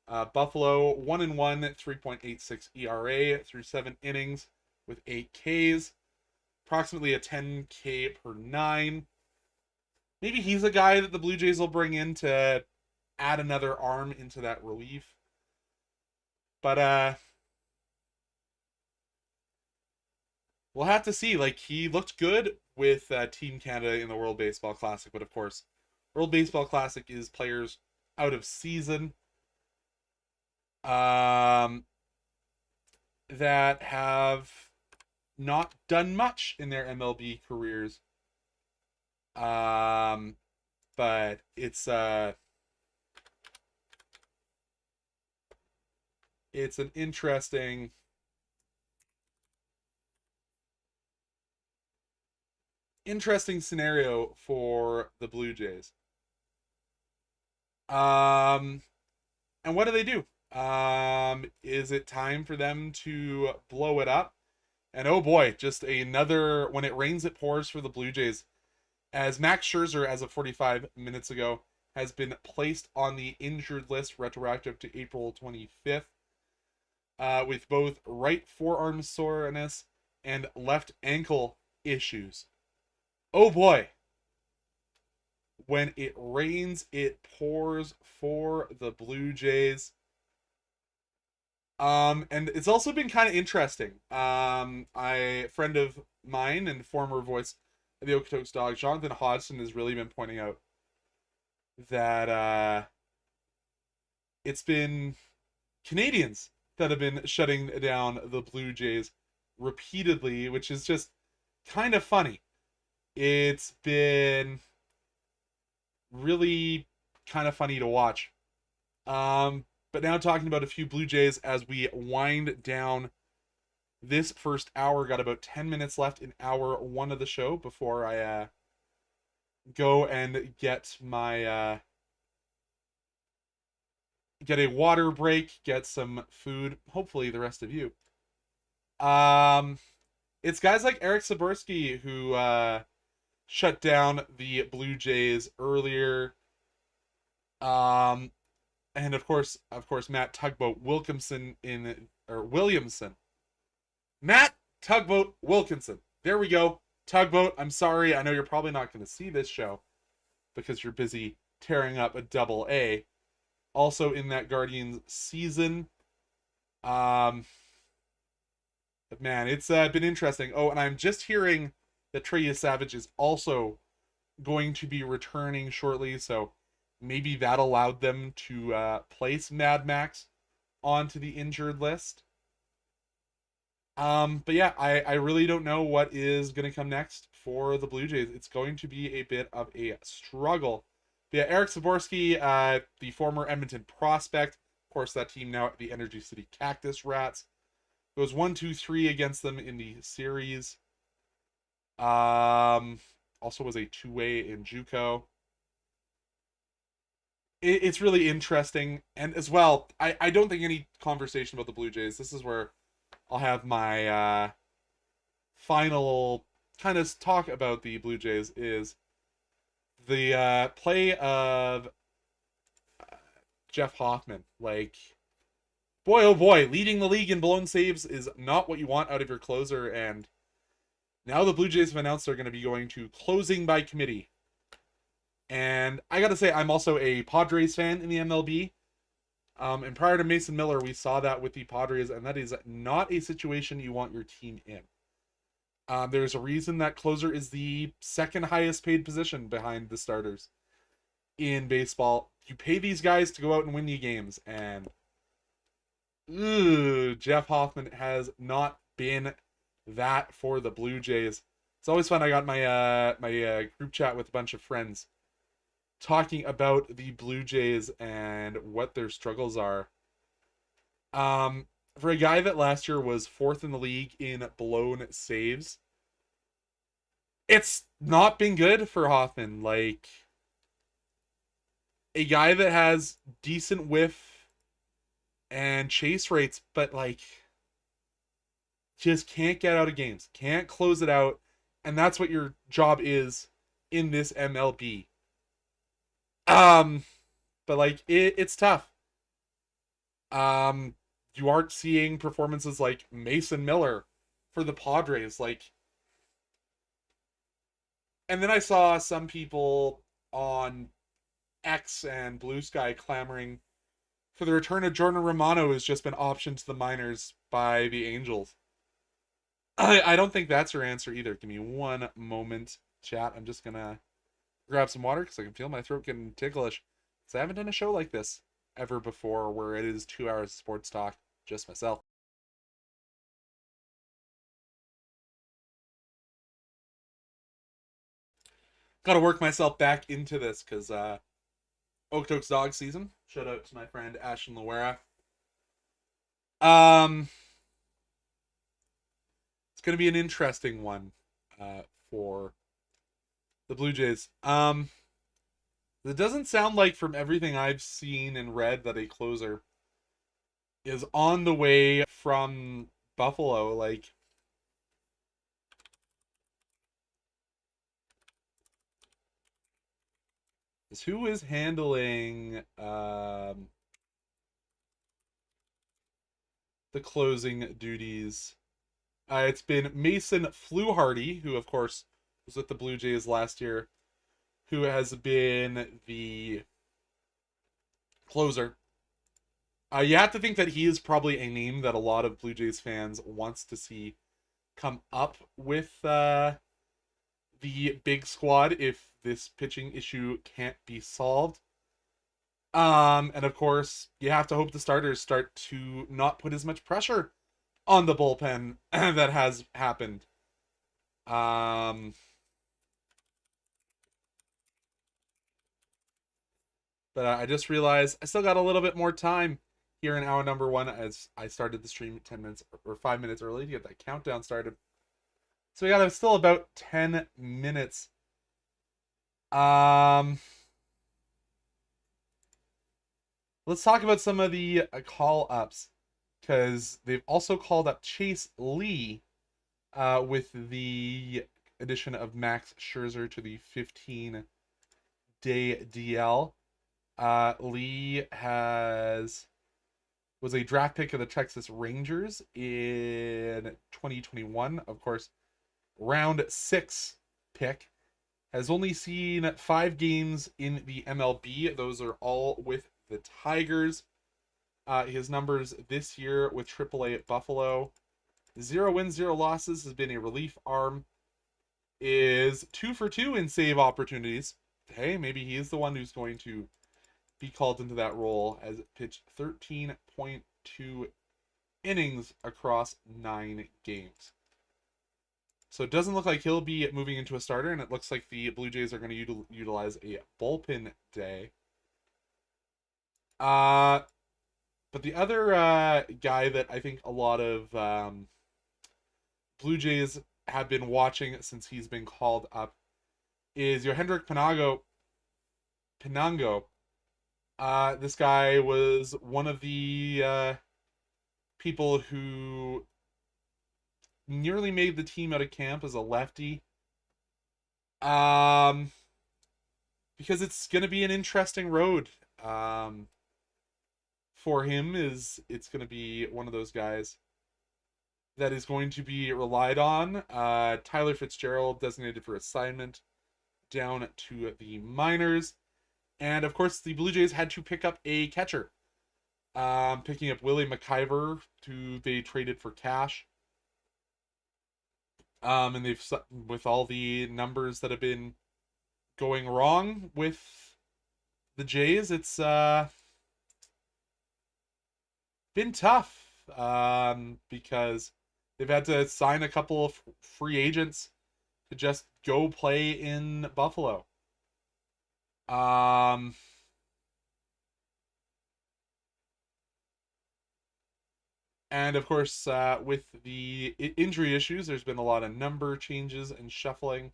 Buffalo 1-1, 3.86 ERA through 7 innings with 8 Ks, approximately a 10 K per 9. Maybe he's a guy that the Blue Jays will bring in to add another arm into that relief. But we'll have to see. Like, he looked good with Team Canada in the World Baseball Classic, but of course, World Baseball Classic is players out of season that have not done much in their MLB careers. But it's an interesting scenario for the Blue Jays. And what do they do? Is it time for them to blow it up? And oh boy, just another, when it rains it pours for the Blue Jays, as Max Scherzer, as of 45 minutes ago, has been placed on the injured list retroactive to April 25th, with both right forearm soreness and left ankle issues. Oh boy. When it rains, it pours for the Blue Jays. And it's also been kind of interesting. A friend of mine and former voice of the Okotoks Dawgs, Jonathan Hodgson, has really been pointing out that it's been Canadians that have been shutting down the Blue Jays repeatedly, which is just kind of funny. It's been really kind of funny to watch. But now talking about a few Blue Jays as we wind down this first hour. Got about 10 minutes left in hour one of the show before I go and get my get a water break, get some food. Hopefully, the rest of you. Um, it's guys like Eric Saborski who shut down the Blue Jays earlier. Um, and of course, Matt Tugboat Williamson. Matt Tugboat Wilkinson. There we go. Tugboat, I'm sorry. I know you're probably not going to see this show because you're busy tearing up a double A. Also in that Guardians season. But man, it's been interesting. Oh, and I'm just hearing that Trey Savage is also going to be returning shortly, so maybe that allowed them to place Mad Max onto the injured list. But yeah, I really don't know what is going to come next for the Blue Jays. It's going to be a bit of a struggle. But yeah, Eric Saborski, the former Edmonton prospect, of course, that team now at the Energy City Cactus Rats, goes 1-2-3 against them in the series. Also was a two-way in JUCO. It's really interesting, and as well, I don't think any conversation about the Blue Jays. This is where I'll have my final kind of talk about the Blue Jays is the play of Jeff Hoffman. Like, boy, oh boy, leading the league in blown saves is not what you want out of your closer, and now the Blue Jays have announced they're going to be going to closing by committee. And I gotta say, I'm also a Padres fan in the MLB. And prior to Mason Miller, we saw that with the Padres, and that is not a situation you want your team in. There's a reason that closer is the second highest paid position behind the starters in baseball. You pay these guys to go out and win you games, and Jeff Hoffman has not been that for the Blue Jays. It's always fun. I got my group chat with a bunch of friends talking about the Blue Jays and what their struggles are. For a guy that last year was fourth in the league in blown saves, it's not been good for Hoffman. Like, a guy that has decent whiff and chase rates, but like just can't get out of games, can't close it out, and that's what your job is in this MLB. But like it's tough. You aren't seeing performances like Mason Miller for the Padres, like. And then I saw some people on X and Blue Sky clamoring for the return of Jordan Romano, who's just been optioned to the minors by the Angels. I don't think that's her answer either. Give me one moment, chat. I'm just gonna grab some water because I can feel my throat getting ticklish. Because I haven't done a show like this ever before where it is 2 hours of sports talk, just myself. Got to work myself back into this because Okotoks Dawgs season. Shout out to my friend Ashton Loera. It's going to be an interesting one for the Blue Jays. It doesn't sound like, from everything I've seen and read, that a closer is on the way from Buffalo. Like, who is handling the closing duties? It's been Mason Fluharty, who of course was with the Blue Jays last year, who has been the closer. You have to think that he is probably a name that a lot of Blue Jays fans wants to see come up with the big squad if this pitching issue can't be solved. And of course, you have to hope the starters start to not put as much pressure on the bullpen that has happened. Um, but I just realized I still got a little bit more time here in hour number one as I started the stream 10 minutes or 5 minutes early to get that countdown started. So we got still about 10 minutes. Let's talk about some of the call ups because they've also called up Chase Lee with the addition of Max Scherzer to the 15-day DL. Lee was a draft pick of the Texas Rangers in 2021. Of course, round 6 pick. Has only seen 5 games in the MLB. Those are all with the Tigers. His numbers this year with AAA at Buffalo: 0 wins, 0 losses. Has been a relief arm. Is 2 for 2 in save opportunities. Hey, maybe he is the one who's going to be called into that role, as it pitched 13.2 innings across 9 games. So it doesn't look like he'll be moving into a starter, and it looks like the Blue Jays are going to utilize a bullpen day. But the other guy that I think a lot of Blue Jays have been watching since he's been called up is Yohendrick Pinango. This guy was one of the people who nearly made the team out of camp as a lefty. Because it's going to be an interesting road. For him, it's going to be one of those guys that is going to be relied on. Tyler Fitzgerald designated for assignment down to the minors. And of course, the Blue Jays had to pick up a catcher. Picking up Willie McIver, who they traded for cash. And they've, with all the numbers that have been going wrong with the Jays, it's been tough. Because they've had to sign a couple of free agents to just go play in Buffalo. And of course, with the injury issues, there's been a lot of number changes and shuffling.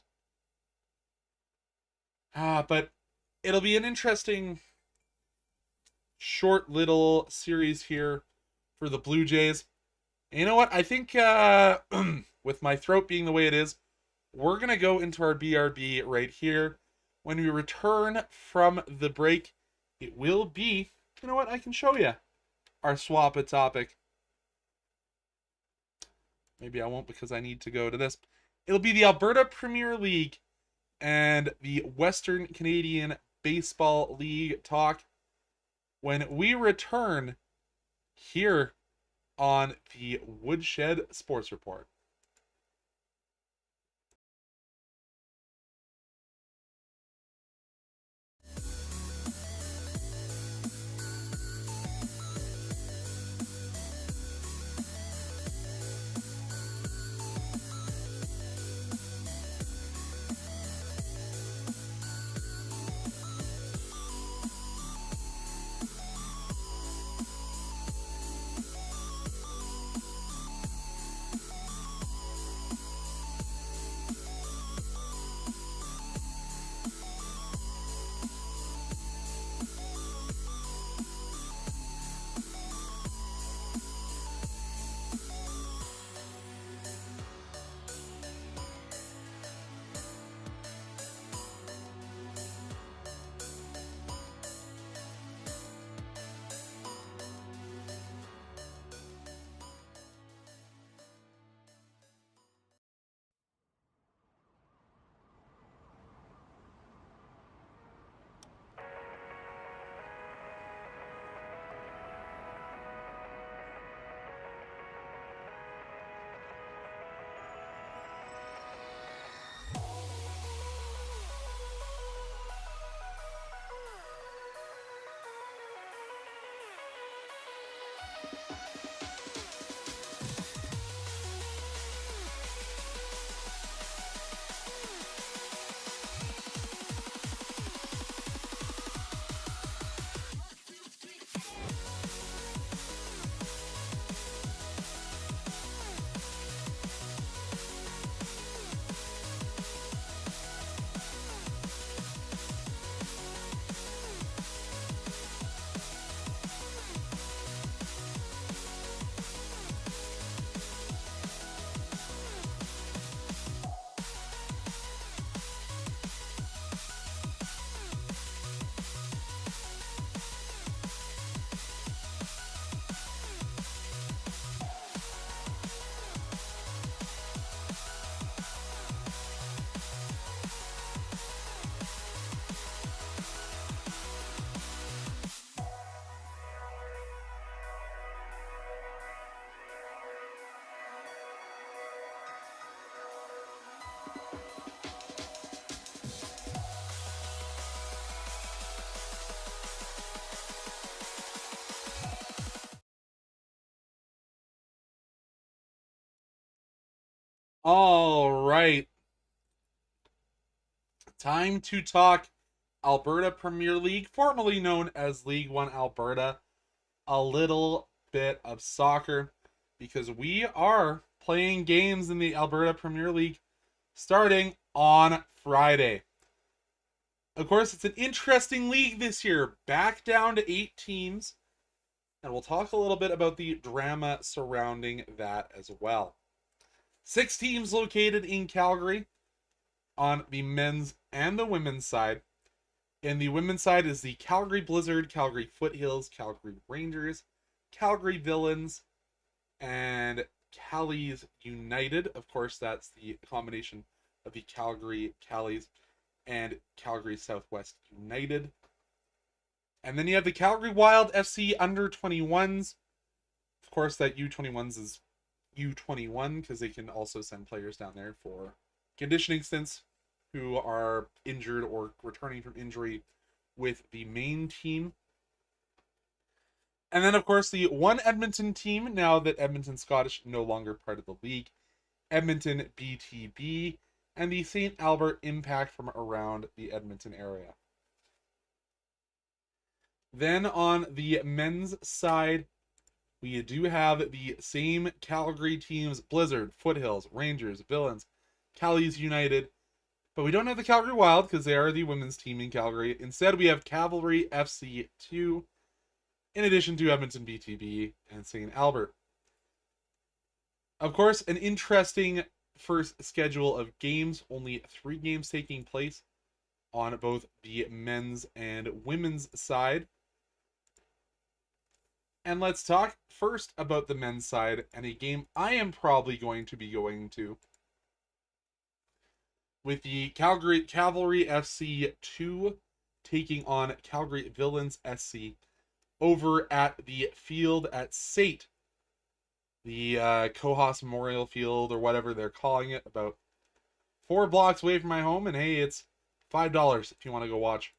But it'll be an interesting short little series here for the Blue Jays. And you know what? I think with my throat being the way it is, we're going to go into our BRB right here. When we return from the break, it will be, you know what? I can show you our swap a topic. Maybe I won't because I need to go to this. It'll be the Alberta Premier League and the Western Canadian Baseball League talk when we return here on the Woodshed Sports Report. All right. Time to talk Alberta Premier League, formerly known as League One Alberta. A little bit of soccer because we are playing games in the Alberta Premier League starting on Friday. Of course, it's an interesting league this year, back down to 8 teams, and we'll talk a little bit about the drama surrounding that as well. 6 teams located in Calgary on the men's and the women's side. And the women's side is the Calgary Blizzard, Calgary Foothills, Calgary Rangers, Calgary Villains, and Callies United. Of course, that's the combination of the Calgary Callies and Calgary Southwest United. And then you have the Calgary Wild FC under 21s. Of course, that U21s is U21 because they can also send players down there for conditioning stints who are injured or returning from injury with the main team. And then, of course, the one Edmonton team, now that Edmonton Scottish no longer part of the league, Edmonton BTB, and the St. Albert Impact from around the Edmonton area. Then on the men's side, we do have the same Calgary teams, Blizzard, Foothills, Rangers, Villains, Callies United, but we don't have the Calgary Wild because they are the women's team in Calgary. Instead, we have Cavalry FC 2, in addition to Edmonton BTB and St. Albert. Of course, an interesting first schedule of games, only 3 games taking place on both the men's and women's side. And let's talk first about the men's side and a game I am probably going to be going to, with the Calgary Cavalry FC 2 taking on Calgary Villains SC over at the field at SAIT, the Cohos Memorial Field or whatever they're calling it, about 4 blocks away from my home. And hey, it's $5 if you want to go watch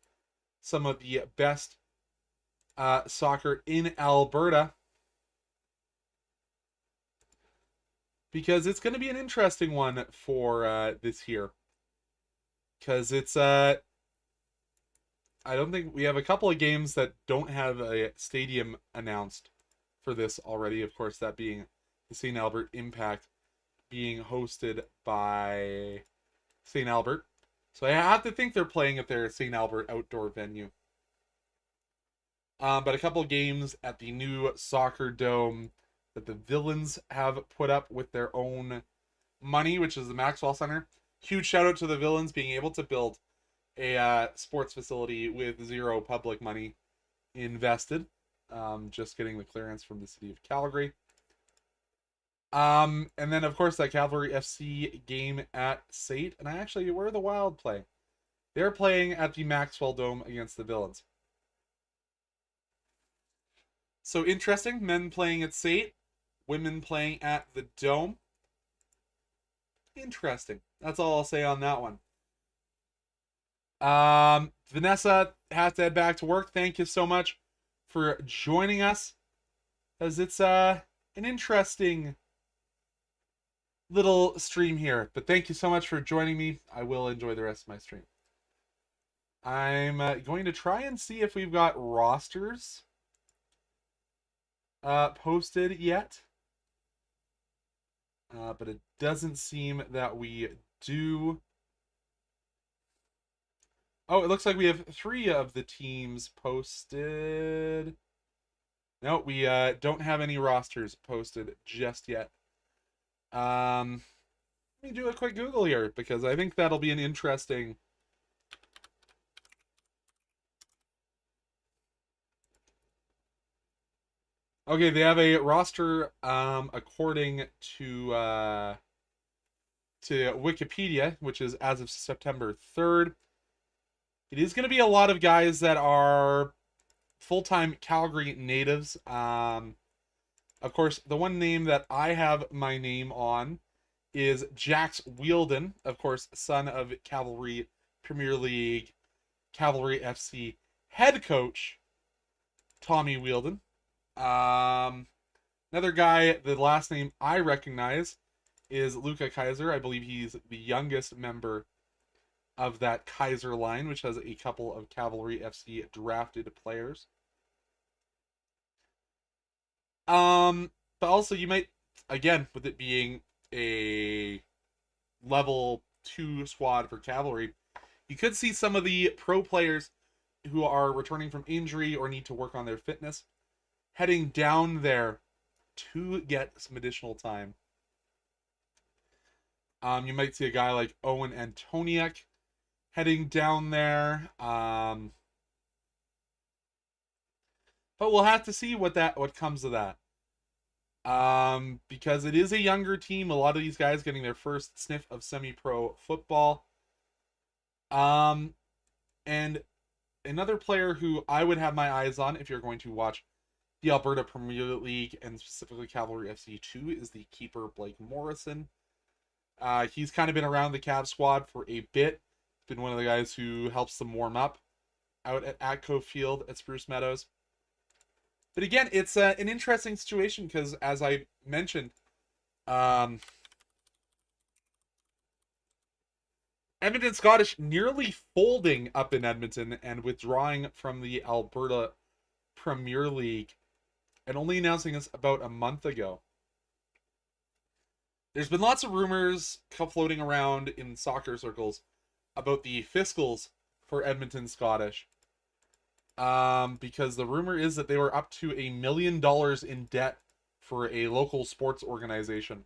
some of the best soccer in Alberta, because it's going to be an interesting one for this year. Because it's I don't think we have a couple of games that don't have a stadium announced for this already. Of course, that being the St. Albert Impact being hosted by St. Albert. So I have to think they're playing at their St. Albert outdoor venue. But a couple of games at the new soccer dome that the Villains have put up with their own money, which is the Maxwell Center. Huge shout out to the Villains being able to build a sports facility with 0 public money invested. Just getting the clearance from the city of Calgary. And then, of course, that Cavalry FC game at SAIT. And where the Wild play? They're playing at the Maxwell Dome against the Villains. So interesting. Men playing at SAIT. Women playing at the Dome. Interesting. That's all I'll say on that one. Vanessa has to head back to work. Thank you so much for joining us Because it's an interesting little stream here. But thank you so much for joining me. I will enjoy the rest of my stream. I'm going to try and see if we've got rosters posted yet. But it doesn't seem that we do. Oh, it looks like we have 3 of the teams posted. No, we don't have any rosters posted just yet. Let me do a quick Google here, because I think that'll be an interesting... Okay, they have a roster according to Wikipedia, which is as of September 3rd. It is going to be a lot of guys that are full-time Calgary natives. Of course, the one name that I have my name on is Jax Wielden, of course, son of Calgary Premier League, Calgary FC head coach Tommy Wielden. Another guy, the last name I recognize is Luca Kaiser. I believe he's the youngest member of that Kaiser line, which has a couple of Calgary FC drafted players. But also you might, again, with it being a level 2 squad for Cavalry, you could see some of the pro players who are returning from injury or need to work on their fitness heading down there to get some additional time. You might see a guy like Owen Antoniak heading down there. But we'll have to see what comes of that. Because it is a younger team. A lot of these guys getting their first sniff of semi-pro football. And another player who I would have my eyes on if you're going to watch the Alberta Premier League and specifically Cavalry FC 2 is the keeper Blake Morrison. He's kind of been around the Cav squad for a bit. Been one of the guys who helps them warm up out at Atco Field at Spruce Meadows. But again, it's an interesting situation because, as I mentioned, Edmonton Scottish nearly folding up in Edmonton and withdrawing from the Alberta Premier League and only announcing this about a month ago. There's been lots of rumors floating around in soccer circles about the fiscals for Edmonton Scottish. Because the rumor is that they were up to $1 million in debt for a local sports organization,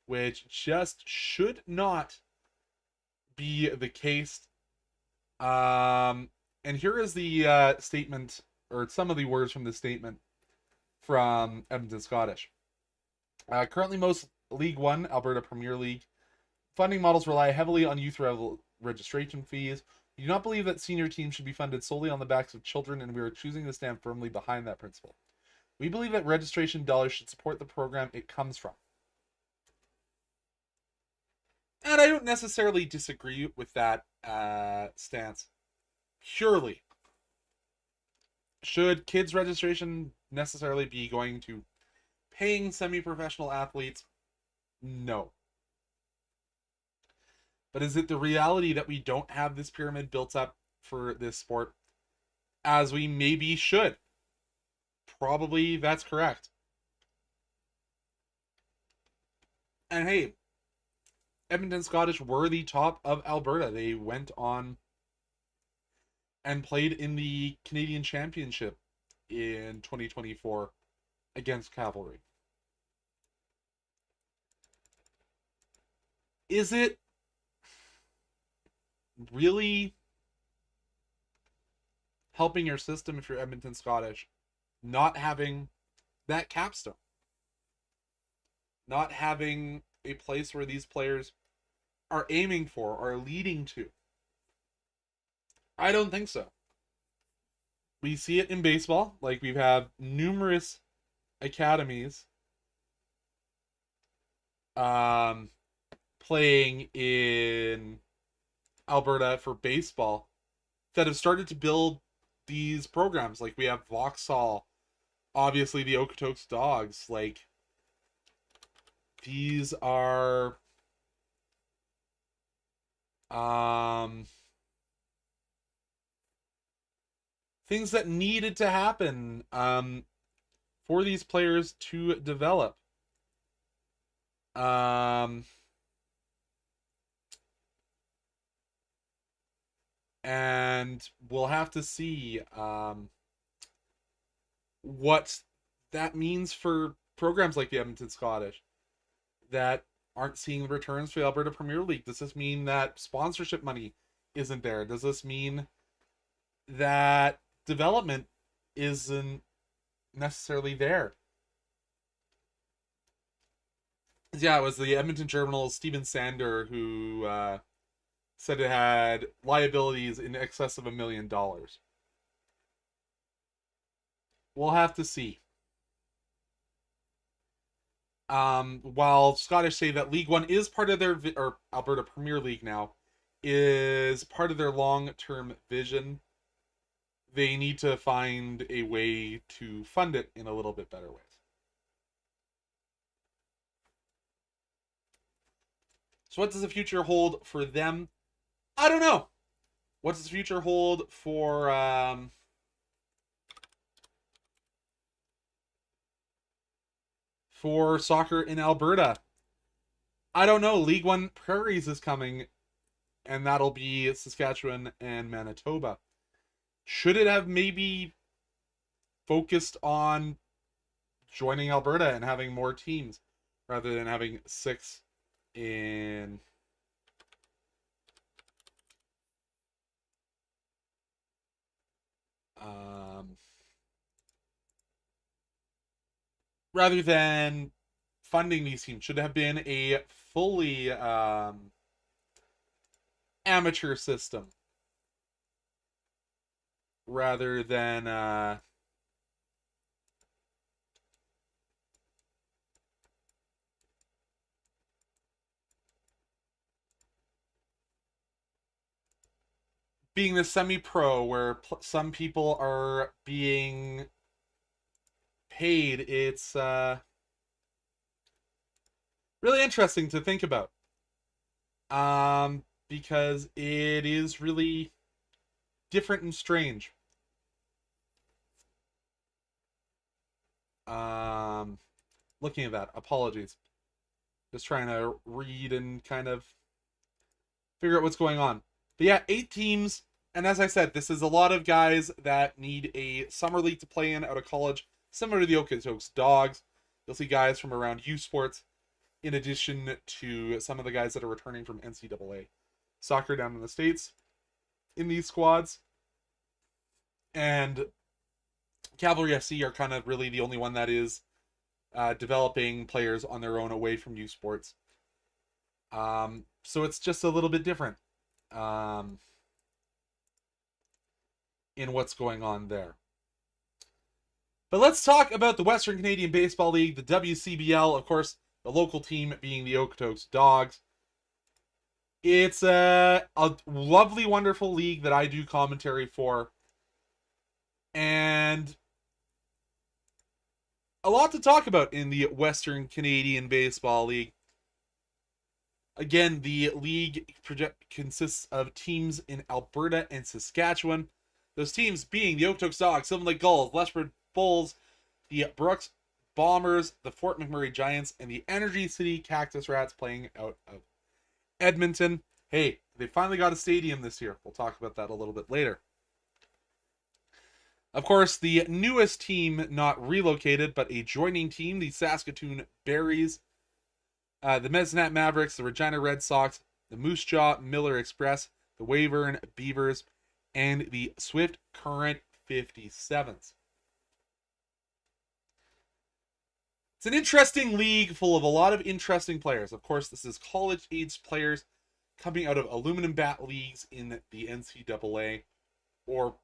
which just should not be the case. And here is the statement, or some of the words from the statement from Edmonton Scottish. Currently, most League One, Alberta Premier League, funding models rely heavily on youth registration fees. We do not believe that senior teams should be funded solely on the backs of children, and we are choosing to stand firmly behind that principle. We believe that registration dollars should support the program it comes from. And I don't necessarily disagree with that stance. Purely. Should kids' registration necessarily be going to paying semi-professional athletes? No. But is it the reality that we don't have this pyramid built up for this sport as we maybe should? Probably that's correct. And hey, Edmonton Scottish were the top of Alberta. They went on and played in the Canadian Championship in 2024 against Cavalry. Is it really helping your system if you're Edmonton Scottish not having that capstone? Not having a place where these players are aiming for, are leading to? I don't think so. We see it in baseball. Like, we've had numerous academies playing in Alberta for baseball that have started to build these programs. Like, we have Vauxhall obviously the Okotoks Dawgs. Like, these are um, things that needed to happen for these players to develop. Um, and we'll have to see what that means for programs like the Edmonton Scottish that aren't seeing the returns for the Alberta Premier League. Does this mean that sponsorship money isn't there? Does this mean that development isn't necessarily there? Yeah, it was the Edmonton Journal's Stephen Sander who said it had liabilities in excess of $1 million. We'll have to see. While Scottish say that League One is part of their or Alberta Premier League now is part of their long-term vision, they need to find a way to fund it in a little bit better ways. So what does the future hold for them? I don't know. What does the future hold for soccer in Alberta? I don't know. League One Prairies is coming, and that'll be Saskatchewan and Manitoba. Should it have maybe focused on joining Alberta and having more teams rather than having 6 in rather than funding these teams? Should have been a fully amateur system rather than being the semi-pro where some people are being paid. It's really interesting to think about, because it is really different and strange. Looking at that, apologies, just trying to read and kind of figure out what's going on. But yeah, 8 teams, and as I said, this is a lot of guys that need a summer league to play in out of college, similar to the Okotoks Dawgs. You'll see guys from around U Sports, in addition to some of the guys that are returning from NCAA soccer down in the States in these squads. And Calgary FC are kind of really the only one that is developing players on their own away from U Sports. So it's just a little bit different in what's going on there. But let's talk about the Western Canadian Baseball League, the WCBL, of course, the local team being the Okotoks Dawgs. It's a lovely, wonderful league that I do commentary for. And a lot to talk about in the Western Canadian Baseball League. Again, the league consists of teams in Alberta and Saskatchewan. Those teams being the Okotoks Dawgs, Sylvan Lake Gulls, Lethbridge Bulls, the Brooks Bombers, the Fort McMurray Giants, and the Energy City Cactus Rats playing out of Edmonton. Hey, they finally got a stadium this year. We'll talk about that a little bit later. Of course, the newest team not relocated, but a joining team, the Saskatoon Berries, the Medicine Mavericks, the Regina Red Sox, the Moose Jaw Miller Express, the Weyburn Beavers, and the Swift Current 57s. It's an interesting league full of a lot of interesting players. Of course, this is college-aged players coming out of aluminum bat leagues in the NCAA or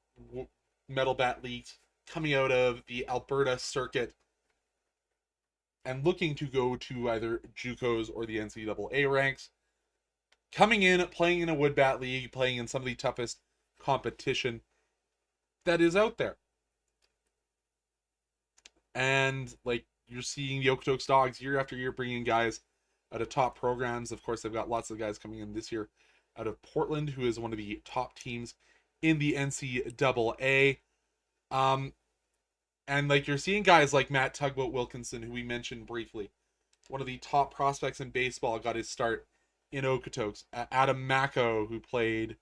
metal bat leagues coming out of the Alberta circuit and looking to go to either JUCOs or the NCAA ranks. Coming in, playing in a wood bat league, playing in some of the toughest competition that is out there. And like you're seeing the Okotoks Dawgs year after year bringing guys out of top programs. Of course, they've got lots of guys coming in this year out of Portland, who is one of the top teams in the NCAA. Um, and like you're seeing guys like Matt Tugboat Wilkinson, who we mentioned briefly, one of the top prospects in baseball, got his start in Okotoks. Adam Mako, who played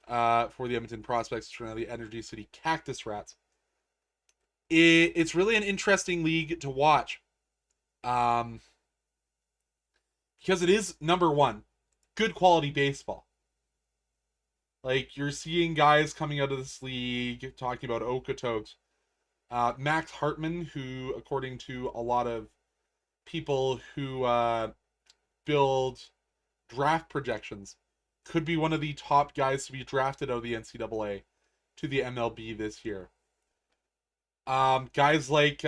for the Edmonton Prospects, the Energy City Cactus Rats. It's really an interesting league to watch, because it is number one, good quality baseball. Like you're seeing guys coming out of this league talking about Okotoks. Max Hartman, who, according to a lot of people who build draft projections, could be one of the top guys to be drafted out of the NCAA to the MLB this year. Guys like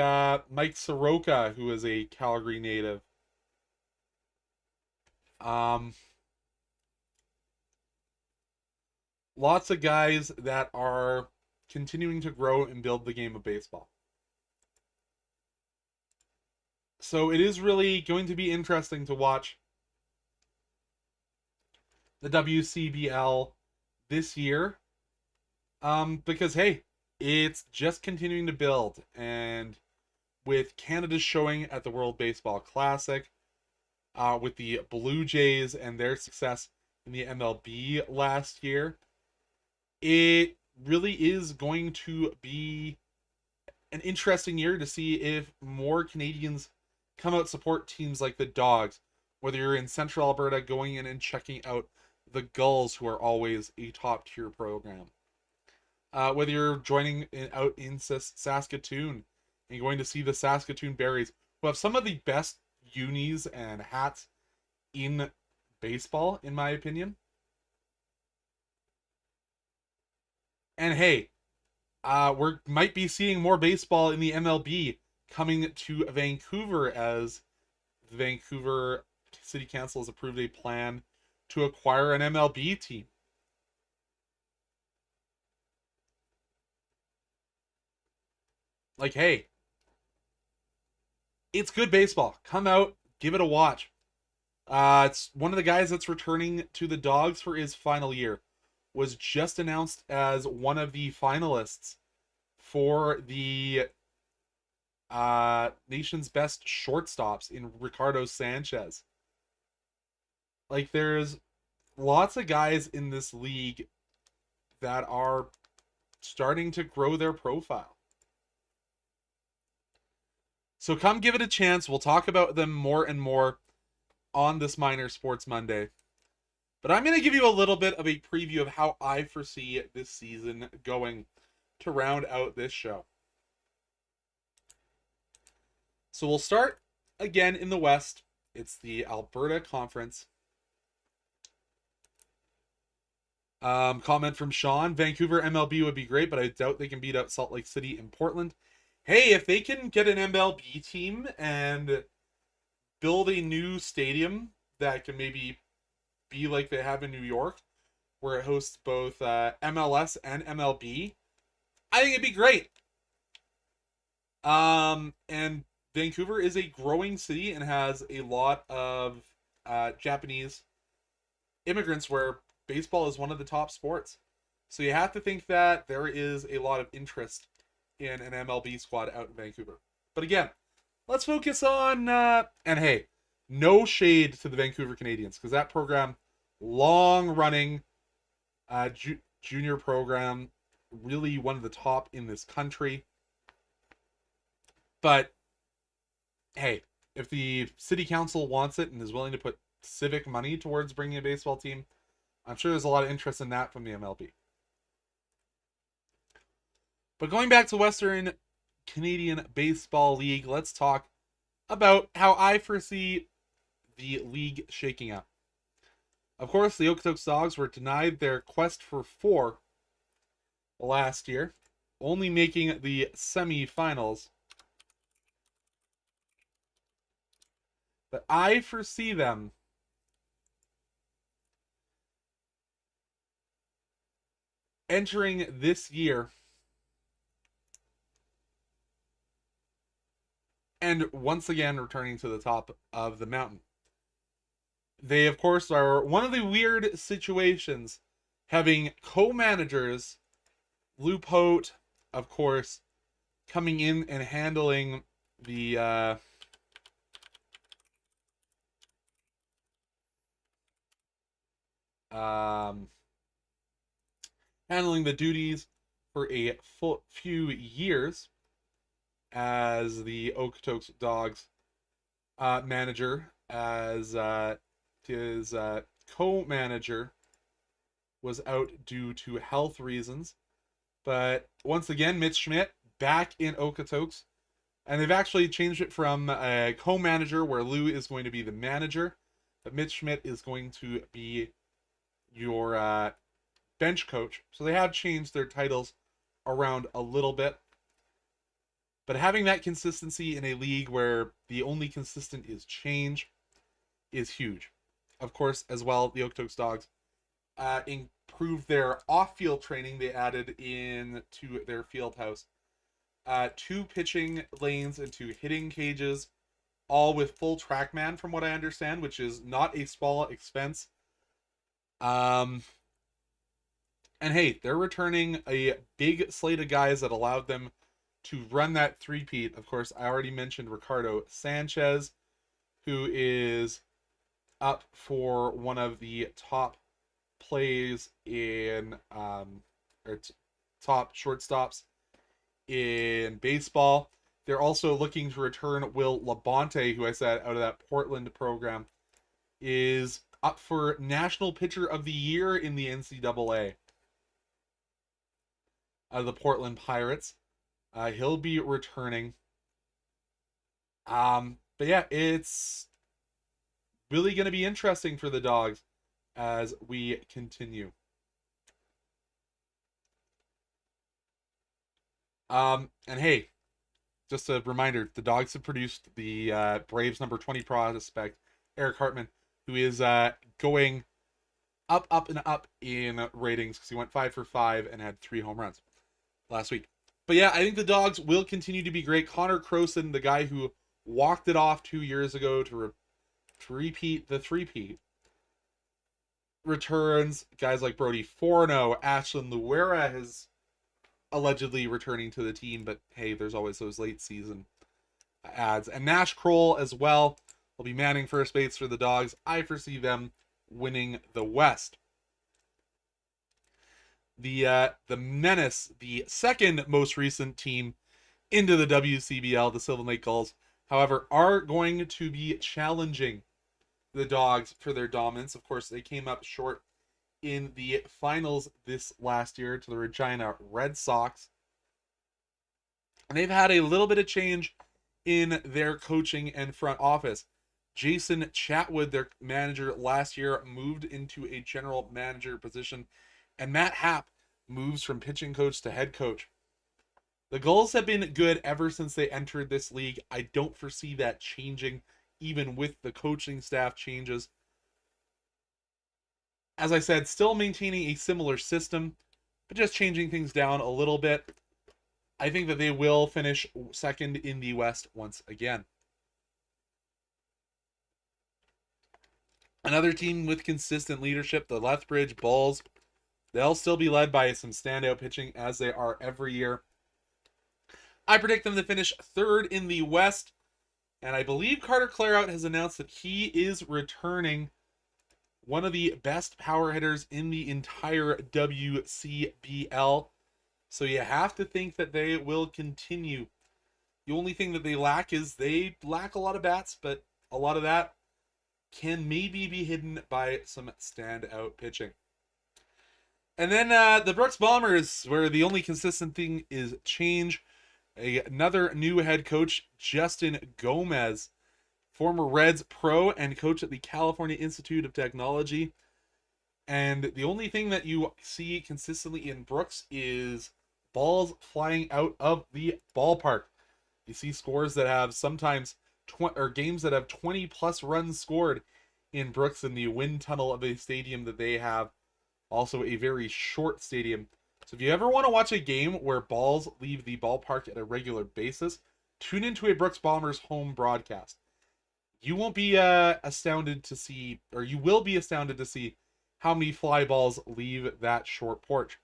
Mike Soroka, who is a Calgary native. Lots of guys that are continuing to grow and build the game of baseball. So it is really going to be interesting to watch the WCBL this year. Because hey, it's just continuing to build, and with Canada's showing at the World Baseball Classic, with the Blue Jays and their success in the MLB last year, it really is going to be an interesting year to see if more Canadians come out support teams like the Dogs, whether you're in Central Alberta going in and checking out the Gulls, who are always a top tier program. Whether you're joining out in Saskatoon and going to see the Saskatoon Berries, who have some of the best unis and hats in baseball, in my opinion. And hey, we might be seeing more baseball in the MLB coming to Vancouver, as the Vancouver City Council has approved a plan to acquire an MLB team. Like, hey, it's good baseball. Come out, give it a watch. It's one of the guys that's returning to the Dogs for his final year. Was just announced as one of the finalists for the nation's best shortstops in Ricardo Sanchez. Like, there's lots of guys in this league that are starting to grow their profile. So come give it a chance. We'll talk about them more and more on this Minor Sports Monday. But I'm going to give you a little bit of a preview of how I foresee this season going to round out this show. So we'll start again in the West. It's the Alberta Conference. Comment from Sean: Vancouver MLB would be great, but I doubt they can beat out Salt Lake City and Portland. Hey, if they can get an MLB team and build a new stadium that can maybe be like they have in New York, where it hosts both MLS and MLB, I think it'd be great. And Vancouver is a growing city and has a lot of Japanese immigrants, where baseball is one of the top sports. So you have to think that there is a lot of interest in an MLB squad out in Vancouver. But again, let's focus on, and hey, no shade to the Vancouver Canadians, because that program, long running junior program, really one of the top in this country. But hey, if the city council wants it and is willing to put civic money towards bringing a baseball team, I'm sure there's a lot of interest in that from the MLB. But going back to Western Canadian Baseball League, let's talk about how I foresee the league shaking out. Of course, the Okotoks Dawgs were denied their quest for 4 last year, only making the semifinals. But I foresee them entering this year and once again returning to the top of the mountain. They, of course, are one of the weird situations having co-managers, Loopote, of course, coming in and handling the um, handling the duties for a few years as the Okotoks Dawgs manager, as his co-manager was out due to health reasons. But once again, Mitch Schmidt back in Okotoks. And they've actually changed it from a co-manager where Lou is going to be the manager, but Mitch Schmidt is going to be your bench coach. So they have changed their titles around a little bit. But having that consistency in a league where the only consistent is change is huge. Of course, as well, the Okotoks Dawgs improved their off-field training. They added in to their field house 2 pitching lanes and 2 hitting cages, all with full TrackMan, from what I understand, which is not a small expense. And hey, they're returning a big slate of guys that allowed them to run that three-peat. Of course, I already mentioned Ricardo Sanchez, who is up for one of the top plays in top shortstops in baseball. They're also looking to return Will Labonte, who I said out of that Portland program is up for National Pitcher of the Year in the NCAA. Out of the Portland Pirates. He'll be returning. But yeah, it's really going to be interesting for the Dogs as we continue. And hey, just a reminder, the Dogs have produced the Braves number 20 prospect, Eric Hartman, who is going up, and up in ratings because he went 5 for 5 and had 3 home runs last week. But yeah, I think the Dogs will continue to be great. Connor Croson, the guy who walked it off 2 years ago to repeat the three-peat, returns. Guys like Brody Forno, Ashlyn Luera is allegedly returning to the team, but hey, there's always those late season ads. And Nash Kroll as well will be manning first base for the Dogs. I foresee them winning the West. The Menace, the second most recent team into the WCBL, the Sylvan Lake Gulls, however, are going to be challenging the Dogs for their dominance. Of course, they came up short in the finals this last year to the Regina Red Sox. And they've had a little bit of change in their coaching and front office. Jason Chatwood, their manager last year, moved into a general manager position, and Matt Happ moves from pitching coach to head coach. The Gulls have been good ever since they entered this league. I don't foresee that changing, even with the coaching staff changes. As I said, still maintaining a similar system, but just changing things down a little bit. I think that they will finish second in the West once again. Another team with consistent leadership, the Lethbridge Bulls. They'll still be led by some standout pitching as they are every year. I predict them to finish third in the West. And I believe Carter Clarout has announced that he is returning, one of the best power hitters in the entire WCBL. So you have to think that they will continue. The only thing that they lack is they lack a lot of bats, but a lot of that can maybe be hidden by some standout pitching. And then the Brooks Bombers, where the only consistent thing is change. Another new head coach, Justin Gomez, former Reds pro and coach at the California Institute of Technology. And the only thing that you see consistently in Brooks is balls flying out of the ballpark. You see scores that have sometimes games that have 20 plus runs scored in Brooks in the wind tunnel of a stadium that they have. Also a very short stadium. So if you ever want to watch a game where balls leave the ballpark at a regular basis, tune into a Brooks Bombers home broadcast. You won't be astounded to see, or you will be astounded to see how many fly balls leave that short porch.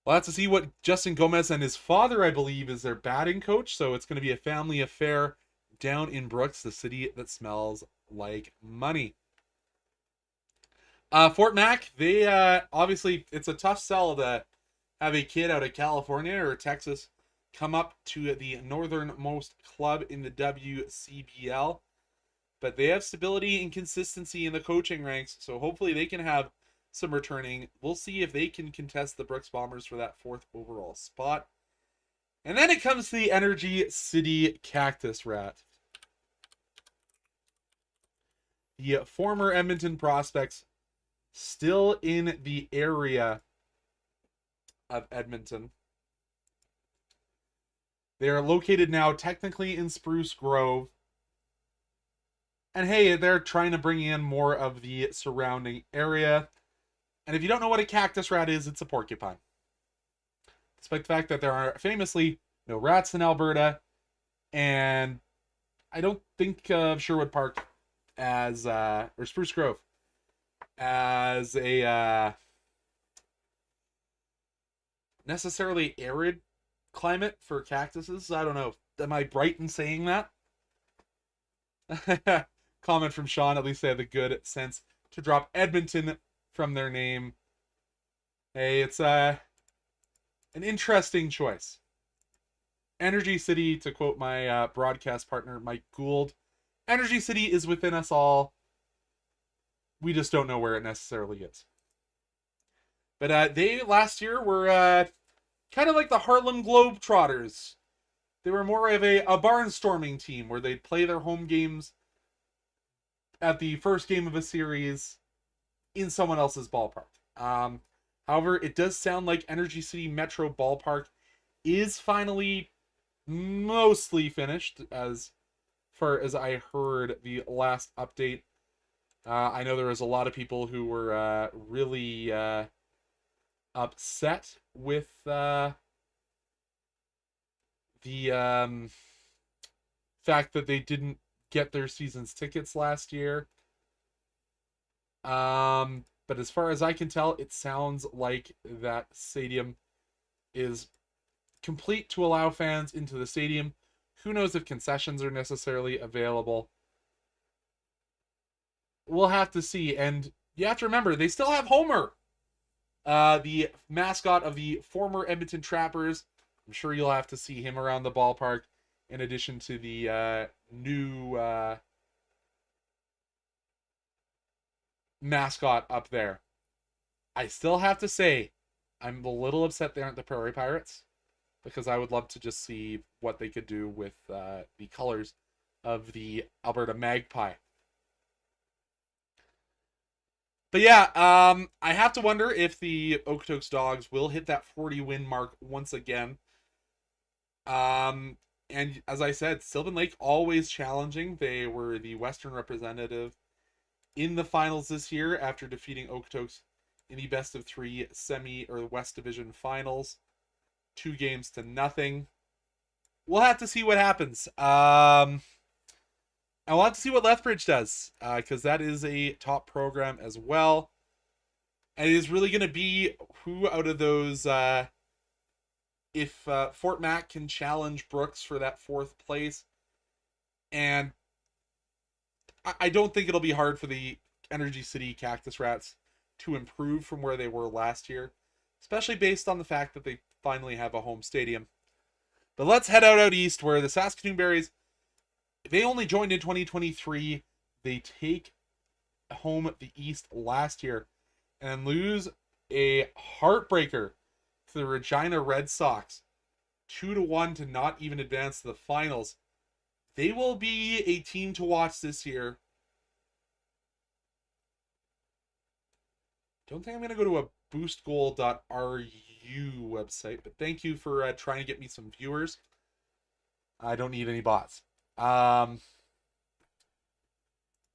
We'll have to see what Justin Gomez and his father, I believe, is their batting coach. So it's going to be a family affair down in Brooks, the city that smells like money. Fort Mac, they obviously, it's a tough sell to have a kid out of California or Texas come up to the northernmost club in the WCBL. But they have stability and consistency in the coaching ranks, so hopefully they can have some returning. We'll see if they can contest the Brooks Bombers for that 4th overall spot. And then it comes to the Energy City Cactus Rat. The former Edmonton prospects still in the area of Edmonton. They are located now technically in Spruce Grove. And hey, they're trying to bring in more of the surrounding area. And if you don't know what a cactus rat is, it's a porcupine. Despite the fact that there are famously no rats in Alberta. And I don't think of Sherwood Park as, or Spruce Grove, as a necessarily arid climate for cactuses. I don't know. Am I right in saying that? Comment from Sean, at least they had the good sense to drop Edmonton from their name. Hey, it's an interesting choice. Energy City, to quote my broadcast partner, Mike Gould, Energy City is within us all. We just don't know where it necessarily is. But they, last year, were kind of like the Harlem Globetrotters. They were more of a barnstorming team where they'd play their home games at the first game of a series in someone else's ballpark. However, it does sound like Energy City Metro Ballpark is finally mostly finished, as far as I heard the last update. I know there was a lot of people who were really upset with the fact that they didn't get their season's tickets last year. But as far as I can tell, it sounds like that stadium is complete to allow fans into the stadium. Who knows if concessions are necessarily available? We'll have to see. And you have to remember, they still have Homer, the mascot of the former Edmonton Trappers. I'm sure you'll have to see him around the ballpark, in addition to the new mascot up there. I still have to say, I'm a little upset they aren't the Prairie Pirates, because I would love to just see what they could do with the colors of the Alberta Magpie. But yeah, I have to wonder if the Okotoks Dawgs will hit that 40-win mark once again. And as I said, Sylvan Lake always challenging. They were the Western representative in the finals this year after defeating Okotoks in the best of 3 semi or West Division finals, 2-0. We'll have to see what happens. And we'll have to see what Lethbridge does, because that is a top program as well. And it is really going to be who out of those, if Fort Mac can challenge Brooks for that 4th place. And I don't think it'll be hard for the Energy City Cactus Rats to improve from where they were last year, especially based on the fact that they finally have a home stadium. But let's head out east, where the Saskatoon Berries, they only joined in 2023. They take home the East last year and lose a heartbreaker to the Regina Red Sox, 2-1 to not even advance to the finals. They will be a team to watch this year. Don't think I'm going to go to a boostgoal.ru website, but thank you for trying to get me some viewers. I don't need any bots.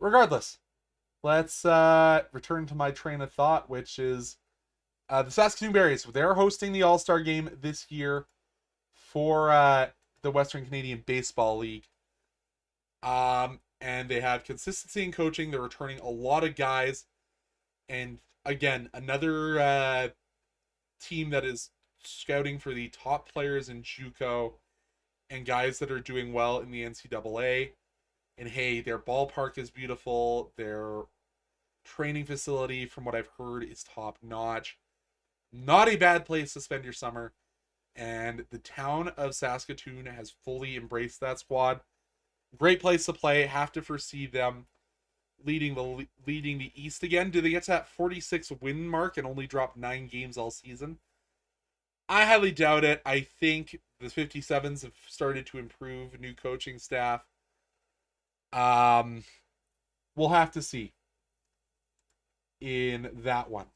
Regardless, let's return to my train of thought, which is the Saskatoon Berries. They're hosting the All-Star game this year for the Western Canadian Baseball League. And they have consistency in coaching. They're returning a lot of guys. And again, another team that is scouting for the top players in JUCO and guys that are doing well in the NCAA. And hey, their ballpark is beautiful. Their training facility, from what I've heard, is top notch. Not a bad place to spend your summer. And the town of Saskatoon has fully embraced that squad. Great place to play. Have to foresee them leading the East again. Do they get to that 46 win mark and only drop 9 games all season? I highly doubt it. I think the 57s have started to improve. New coaching staff. We'll have to see in that one.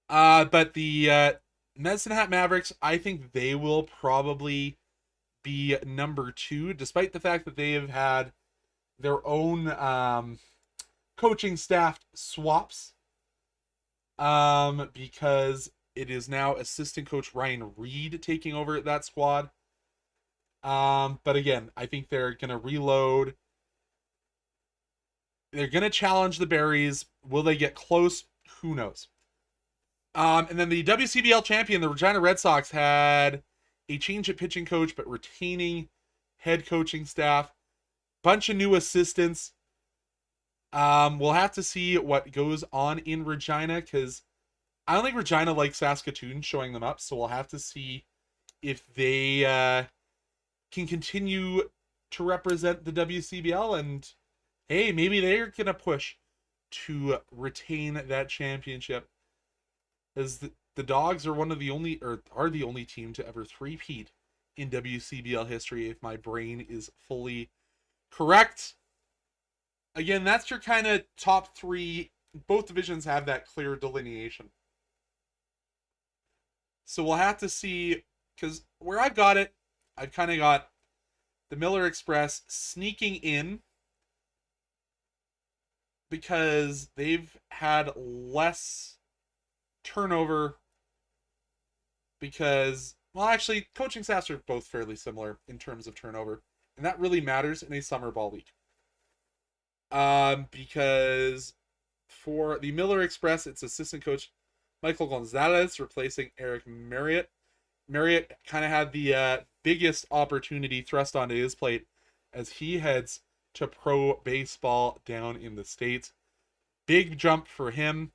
But the Medicine Hat Mavericks, I think they will probably be number 2, despite the fact that they have had their own coaching staff swaps. Because it is now assistant coach Ryan Reed taking over that squad. But again, I think they're going to reload. They're going to challenge the Berries. Will they get close? Who knows? And then the WCBL champion, the Regina Red Sox, had a change at pitching coach, but retaining head coaching staff. Bunch of new assistants. We'll have to see what goes on in Regina, because I don't think Regina likes Saskatoon showing them up, so we'll have to see if they can continue to represent the WCBL, and hey, maybe they're going to push to retain that championship. As the Dogs are are the only team to ever three-peat in WCBL history, if my brain is fully correct. Again, that's your kind of top 3. Both divisions have that clear delineation. So we'll have to see, because where I've got it, I've kind of got the Miller Express sneaking in because they've had less turnover because, well, actually, coaching staffs are both fairly similar in terms of turnover, and that really matters in a summer ball league. Because for the Miller Express, it's assistant coach Michael Gonzalez replacing Eric Marriott. Marriott kind of had the biggest opportunity thrust onto his plate as he heads to pro baseball down in the States. Big jump for him.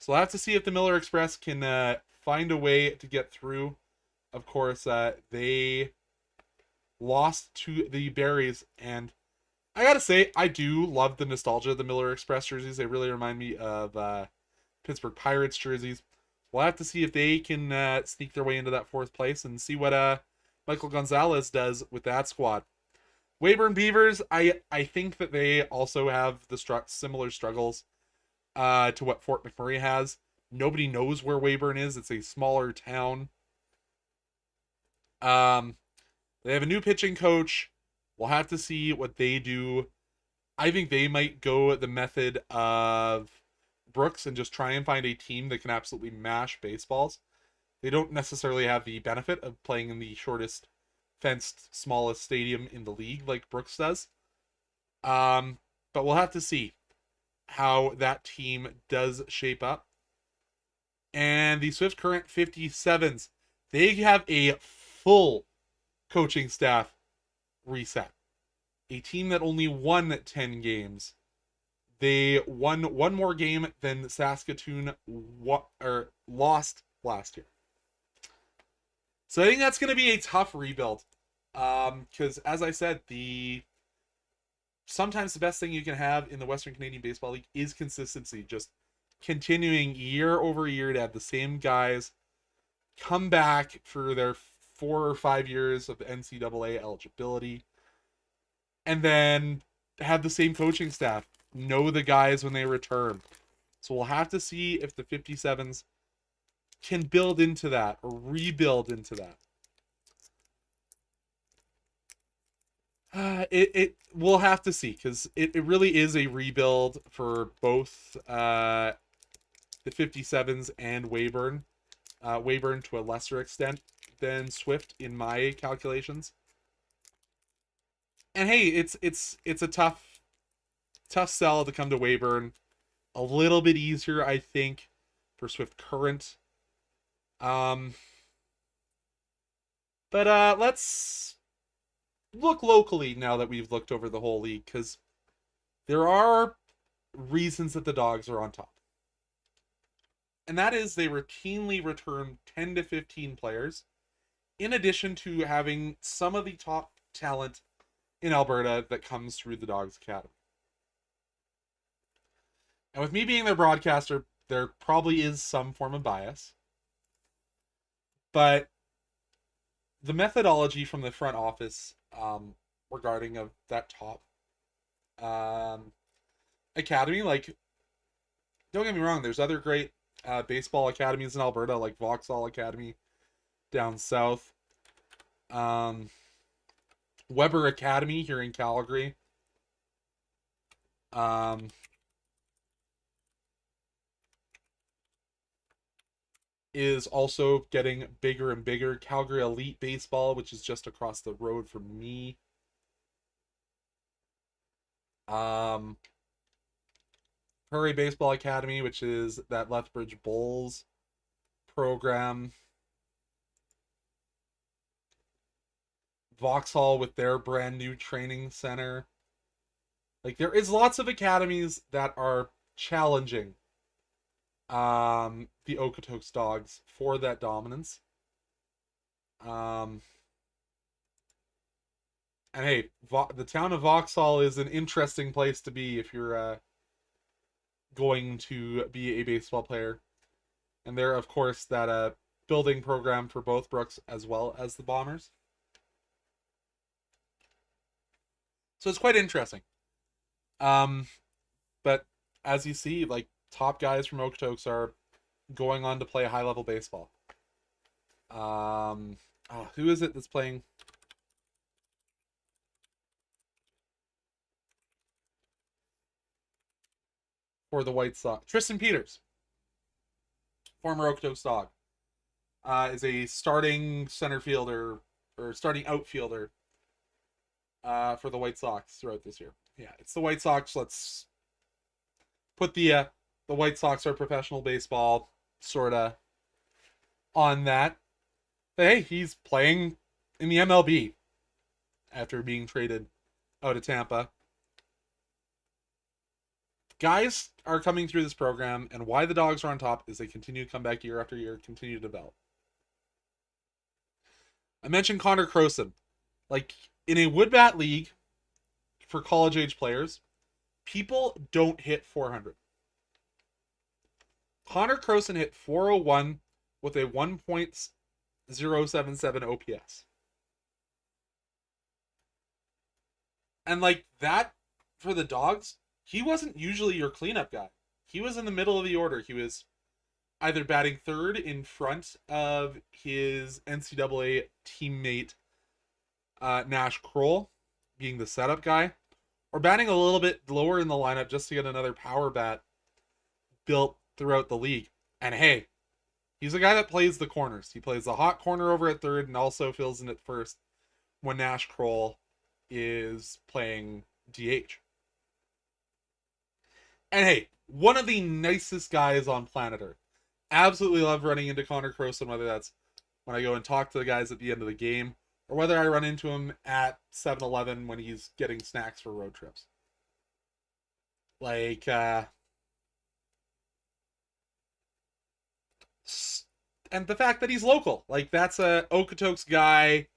So we'll have to see if the Miller Express can find a way to get through. Of course, they lost to the Berries, and I gotta say, I do love the nostalgia of the Miller Express jerseys. They really remind me of Pittsburgh Pirates jerseys. We'll have to see if they can sneak their way into that 4th place and see what Michael Gonzalez does with that squad. Weyburn Beavers, I think that they also have the similar struggles to what Fort McMurray has. Nobody knows where Weyburn is. It's a smaller town. They have a new pitching coach. We'll have to see what they do. I think they might go the method of Brooks and just try and find a team that can absolutely mash baseballs. They don't necessarily have the benefit of playing in the shortest fenced, smallest stadium in the league like Brooks does. But we'll have to see how that team does shape up. And the Swift Current 57s, they have a full coaching staff reset. A team that only won 10 games. They won one more game than Saskatoon lost last year. So I think that's going to be a tough rebuild. Because as I said, sometimes the best thing you can have in the Western Canadian Baseball League is consistency. Just continuing year over year to have the same guys come back for their 4 or 5 years of NCAA eligibility, and then have the same coaching staff, know the guys when they return. So we'll have to see if the 57s can build into that or rebuild into that. We'll have to see, because it really is a rebuild for both the 57s and Weyburn. Weyburn to a lesser extent than Swift in my calculations. And hey, it's a tough sell to come to Weyburn. A little bit easier, I think, for Swift Current. Um, but let's look locally now that we've looked over the whole league, because there are reasons that the Dogs are on top. And that is they routinely return 10 to 15 players, in addition to having some of the top talent in Alberta that comes through the Dogs Academy. And with me being their broadcaster, there probably is some form of bias. But the methodology from the front office regarding of that top academy, like, don't get me wrong, there's other great baseball academies in Alberta, like Vauxhall Academy down south, Weber Academy here in Calgary, is also getting bigger and bigger. Calgary Elite Baseball, which is just across the road from me. Prairie Baseball Academy, which is that Lethbridge Bulls program. Vauxhall with their brand new training center. Like, there is lots of academies that are challenging the Okotoks Dawgs for that dominance. And hey, the town of Vauxhall is an interesting place to be if you're going to be a baseball player. And they're, of course, that building program for both Brooks as well as the Bombers. So it's quite interesting. But as you see, like, top guys from Okotoks are going on to play high-level baseball. Who is it that's playing? For the White Sox. Tristan Peters, former Okotoks Dawg, is a starting center fielder, or starting outfielder for the White Sox throughout this year. Yeah, it's the White Sox. Let's put the White Sox are professional baseball sort of on that. But hey, he's playing in the MLB after being traded out of Tampa. Guys are coming through this program, and why the Dogs are on top is they continue to come back year after year, continue to develop. I mentioned Connor Croson. Like, in a Woodbat league for college age players, people don't hit 400. Connor Croson hit 401 with a 1.077 OPS. And like that, for the Dogs, he wasn't usually your cleanup guy. He was in the middle of the order. He was either batting third in front of his NCAA teammate Nash Kroll, being the setup guy, or batting a little bit lower in the lineup just to get another power bat built throughout the league. And hey, he's a guy that plays the corners. He plays the hot corner over at third and also fills in at first when Nash Kroll is playing DH. And hey, one of the nicest guys on planet Earth. Absolutely love running into Connor Croson, whether that's when I go and talk to the guys at the end of the game, or whether I run into him at 7-Eleven when he's getting snacks for road trips. Like, and the fact that he's local. Like, that's a Okotoks guy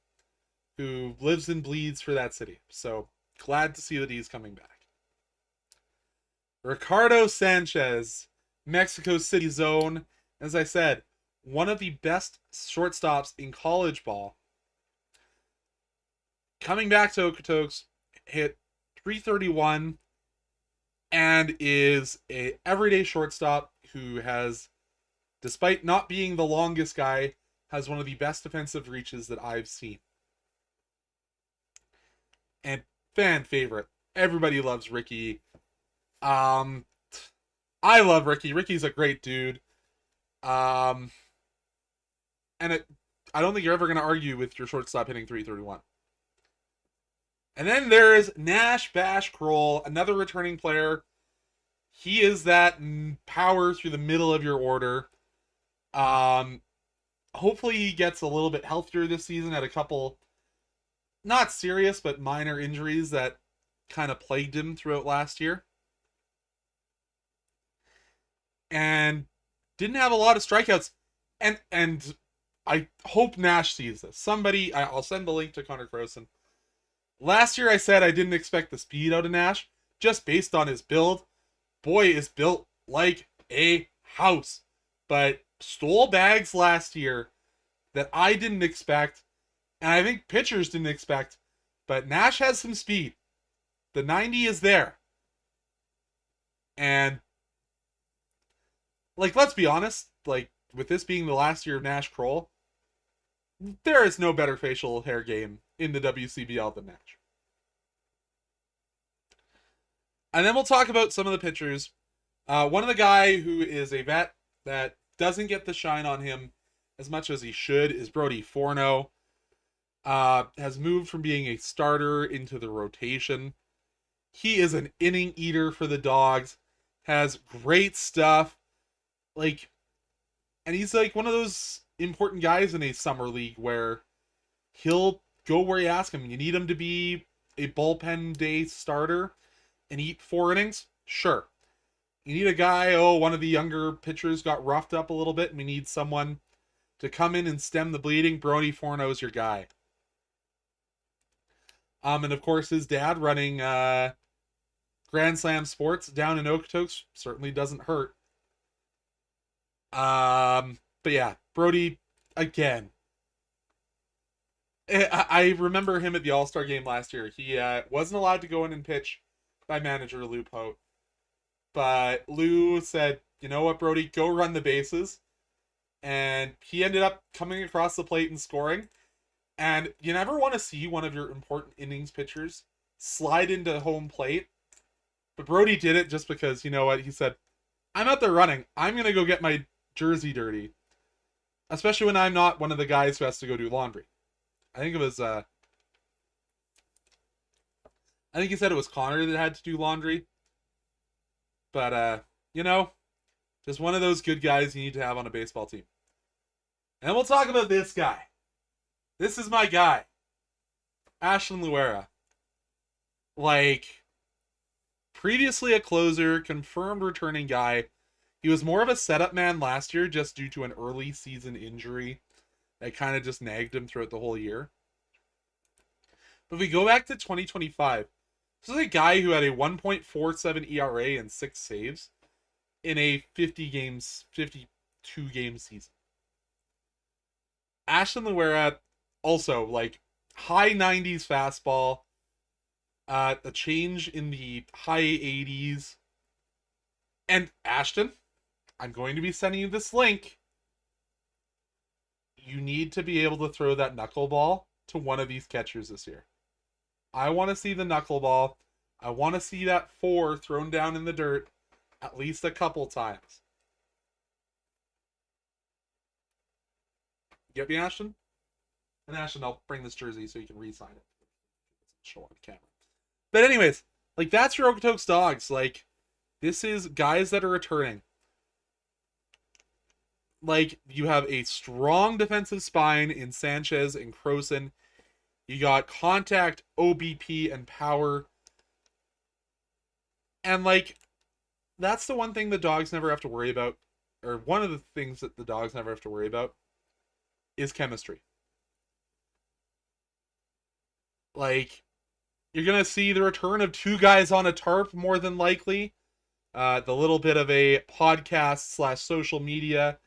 who lives and bleeds for that city. So, glad to see that he's coming back. Ricardo Sanchez, Mexico City zone. As I said, one of the best shortstops in college ball. Coming back to Okotoks, hit 331 and is a everyday shortstop who has, despite not being the longest guy, has one of the best defensive reaches that I've seen. And fan favorite. Everybody loves Ricky. I I love Ricky. Ricky's a great dude. Um, I don't think you're ever going to argue with your shortstop hitting 331. And then there's Nash Bash Kroll, another returning player. He is that power through the middle of your order. Um, Hopefully he gets a little bit healthier this season. Had a couple, not serious, but minor injuries that kind of plagued him throughout last year. And didn't have a lot of strikeouts. And I hope Nash sees this. I'll send the link to Connor Croson. Last year I said I didn't expect the speed out of Nash, just based on his build. Boy is built like a house. But stole bags last year that I didn't expect, and I think pitchers didn't expect. But Nash has some speed. The 90 is there. And, like, let's be honest, like, with this being the last year of Nash Kroll, there is no better facial hair game in the WCBL than Nash. And then we'll talk about some of the pitchers. One of the guy who is a vet that doesn't get the shine on him as much as he should is Brody Forno. Has moved from being a starter into the rotation. He is an inning eater for the Dogs. Has great stuff. Like, and he's like one of those important guys in a summer league where he'll go where you ask him. You need him to be a bullpen day starter and eat 4 innings? Sure. You need a guy, one of the younger pitchers got roughed up a little bit, and we need someone to come in and stem the bleeding. Brody Forno is your guy. And of course, his dad running Grand Slam Sports down in Okotoks certainly doesn't hurt. But yeah, Brody, again. I remember him at the All-Star game last year. He wasn't allowed to go in and pitch by manager Lou Pote. But Lou said, you know what, Brody, go run the bases. And he ended up coming across the plate and scoring. And you never want to see one of your important innings pitchers slide into home plate. But Brody did it just because, you know what, he said, I'm out there running. I'm going to go get my jersey dirty. Especially when I'm not one of the guys who has to go do laundry. I think it was, I think he said it was Connor that had to do laundry. But, just one of those good guys you need to have on a baseball team. And we'll talk about this guy. This is my guy. Ashton Luera. Like, previously a closer, confirmed returning guy. He was more of a setup man last year just due to an early season injury that kind of just nagged him throughout the whole year. But if we go back to 2025, this is a guy who had a 1.47 ERA and 6 saves in a 52 game season. Ashton Luera, also, like, high 90s fastball, a change in the high 80s. And Ashton, I'm going to be sending you this link. You need to be able to throw that knuckleball to one of these catchers this year. I want to see the knuckleball. I want to see that 4 thrown down in the dirt at least a couple times. Get me, Ashton? And Ashton, I'll bring this jersey so you can re-sign it. Show on camera. But anyways, like, that's your Okotoks Dawgs. Like, this is guys that are returning. Like, you have a strong defensive spine in Sanchez and Croson. You got contact, OBP, and power. And, like, that's the one thing the Dogs never have to worry about. Or one of the things that the Dogs never have to worry about is chemistry. Like, you're going to see the return of 2 guys on a tarp, more than likely. The little bit of a podcast / social media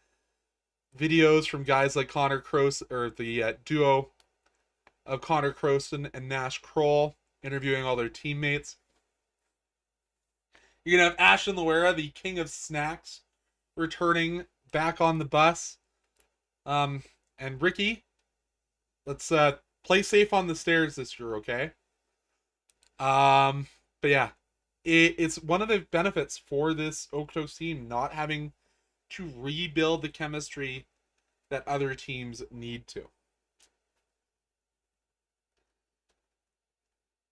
videos from guys like Connor Croson, or the duo of Connor Croson and Nash Kroll, interviewing all their teammates. You're going to have Ashton Luera, the king of snacks, returning back on the bus. And Ricky, let's play safe on the stairs this year, okay? But yeah, it's one of the benefits for this Okotoks team not having to rebuild the chemistry that other teams need to.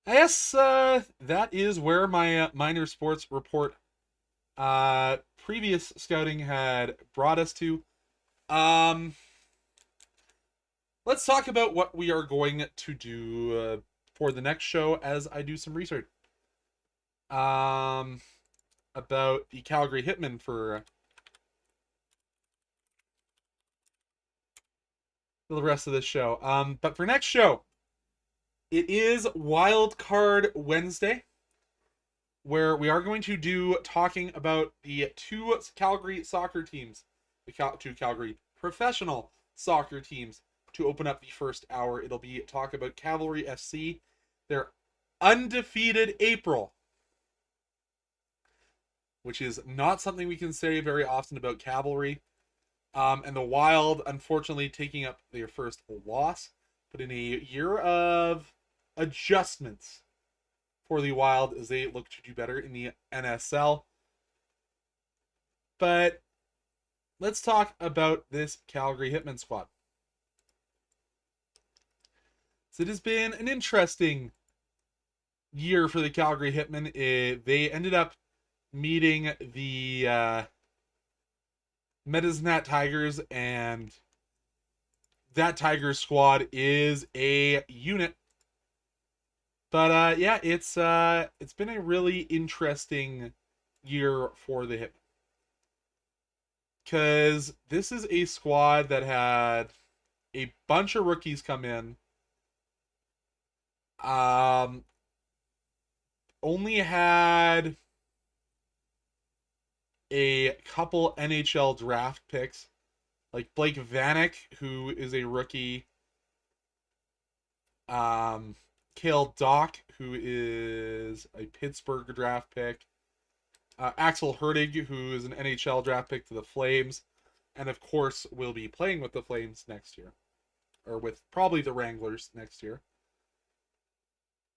I guess that is where my minor sports report previous scouting had brought us to. Um, let's talk about what we are going to do for the next show as I do some research about the Calgary Hitmen for the rest of this show. But for next show, it is Wild Card Wednesday, where we are going to do talking about the two Calgary soccer teams, two Calgary professional soccer teams to open up the first hour. It'll be talk about Cavalry FC, their undefeated April, which is not something we can say very often about Cavalry. And the Wild, unfortunately, taking up their first loss, but in a year of adjustments for the Wild as they look to do better in the NSL. But let's talk about this Calgary Hitmen squad. So it has been an interesting year for the Calgary Hitmen. They ended up meeting the Medicine Tigers, and that Tigers squad is a unit. But yeah, it's been a really interesting year for the Hitmen, because this is a squad that had a bunch of rookies come in. Only had a couple NHL draft picks, like Blake Vanek, who is a rookie. Cale Dock, who is a Pittsburgh draft pick. Axel Hertig, who is an NHL draft pick to the Flames. And of course, will be playing with the Flames next year. Or with probably the Wranglers next year.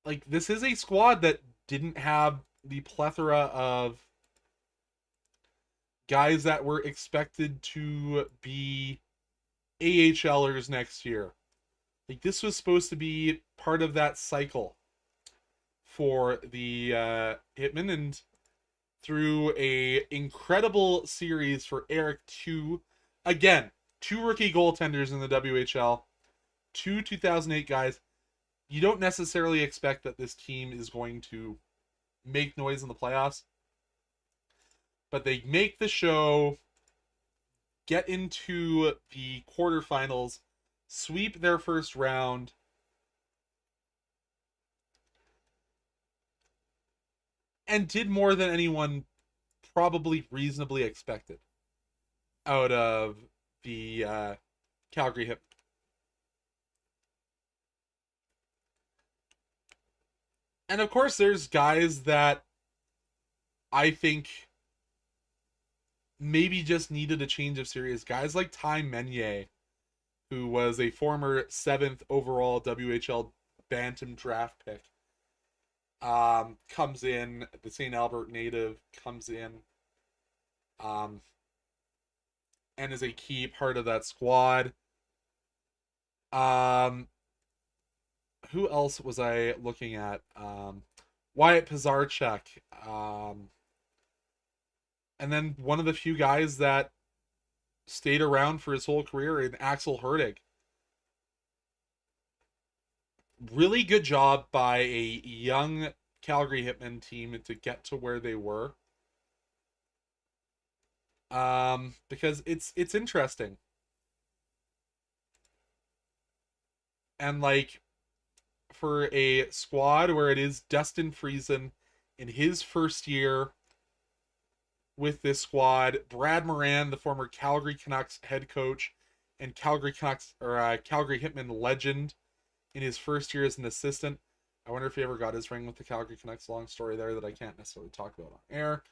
Like, this is a squad that didn't have the plethora of guys that were expected to be AHLers next year. Like, this was supposed to be part of that cycle for the Hitmen, and through a incredible series for Eric Two, again, two rookie goaltenders in the WHL, two 2008 guys. You don't necessarily expect that this team is going to make noise in the playoffs, but they make the show, get into the quarterfinals, sweep their first round, and did more than anyone probably reasonably expected out of the Calgary Hitmen. And of course, there's guys that I think maybe just needed a change of series. Guys like Ty Meunier, who was a former 7th overall WHL Bantam draft pick, comes in. The St. Albert native comes in, and is a key part of that squad. Who else was I looking at? Wyatt Pizarchuk. And then one of the few guys that stayed around for his whole career in Axel Hertig. Really good job by a young Calgary Hitmen team to get to where they were. Because it's interesting. And like, for a squad where it is Dustin Friesen in his first year with this squad, Brad Moran, the former Calgary Canucks head coach and Calgary Canucks or Calgary Hitmen legend, in his first year as an assistant. I wonder if he ever got his ring with the Calgary Canucks. Long story there that I can't necessarily talk about on air.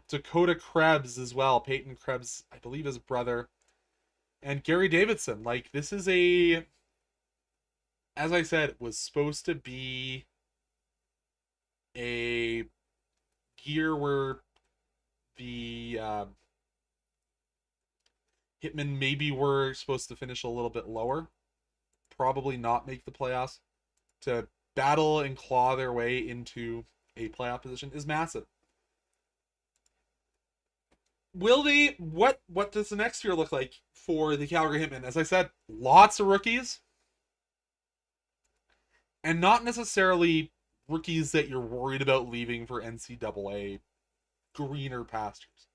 Dakota Krebs as well. Peyton Krebs, I believe, his brother. And Gary Davidson. Like, this is a, as I said, was supposed to be a year where the Hitmen maybe were supposed to finish a little bit lower, probably not make the playoffs, to battle and claw their way into a playoff position is massive. Will they? What does the next year look like for the Calgary Hitmen? As I said, lots of rookies, and not necessarily rookies that you're worried about leaving for NCAA greener pastures.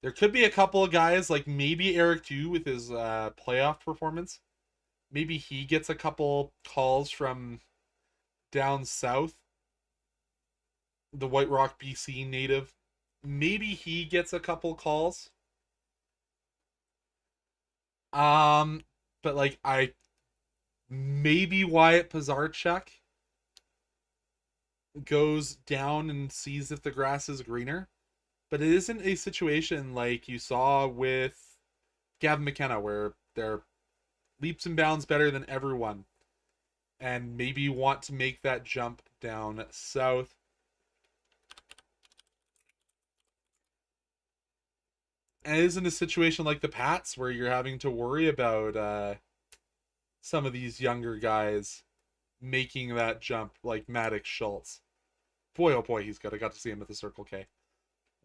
There could be a couple of guys like maybe Eric Dew with his playoff performance. Maybe he gets a couple calls from down south, the White Rock, BC native. Maybe he gets a couple calls. Um, but like I maybe Wyatt Pazarchuk goes down and sees if the grass is greener. But it isn't a situation like you saw with Gavin McKenna where they're leaps and bounds better than everyone. And maybe want to make that jump down south. And it isn't a situation like the Pats where you're having to worry about some of these younger guys making that jump like Maddox Schultz. Boy, oh boy, got to see him at the Circle K.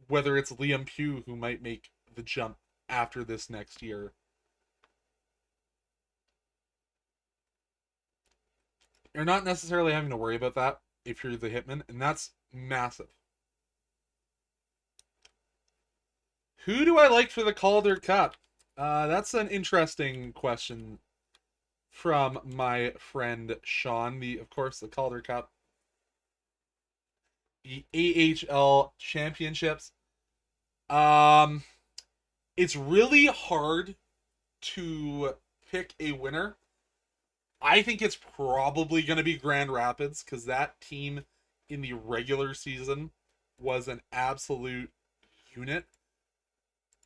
Whether it's Liam Pugh who might make the jump after this next year. You're not necessarily having to worry about that if you're the Hitman, and that's massive. Who do I like for the Calder Cup? That's an interesting question from my friend Sean. Of course, the Calder Cup, the AHL Championships. It's really hard to pick a winner. I think it's probably going to be Grand Rapids because that team in the regular season was an absolute unit.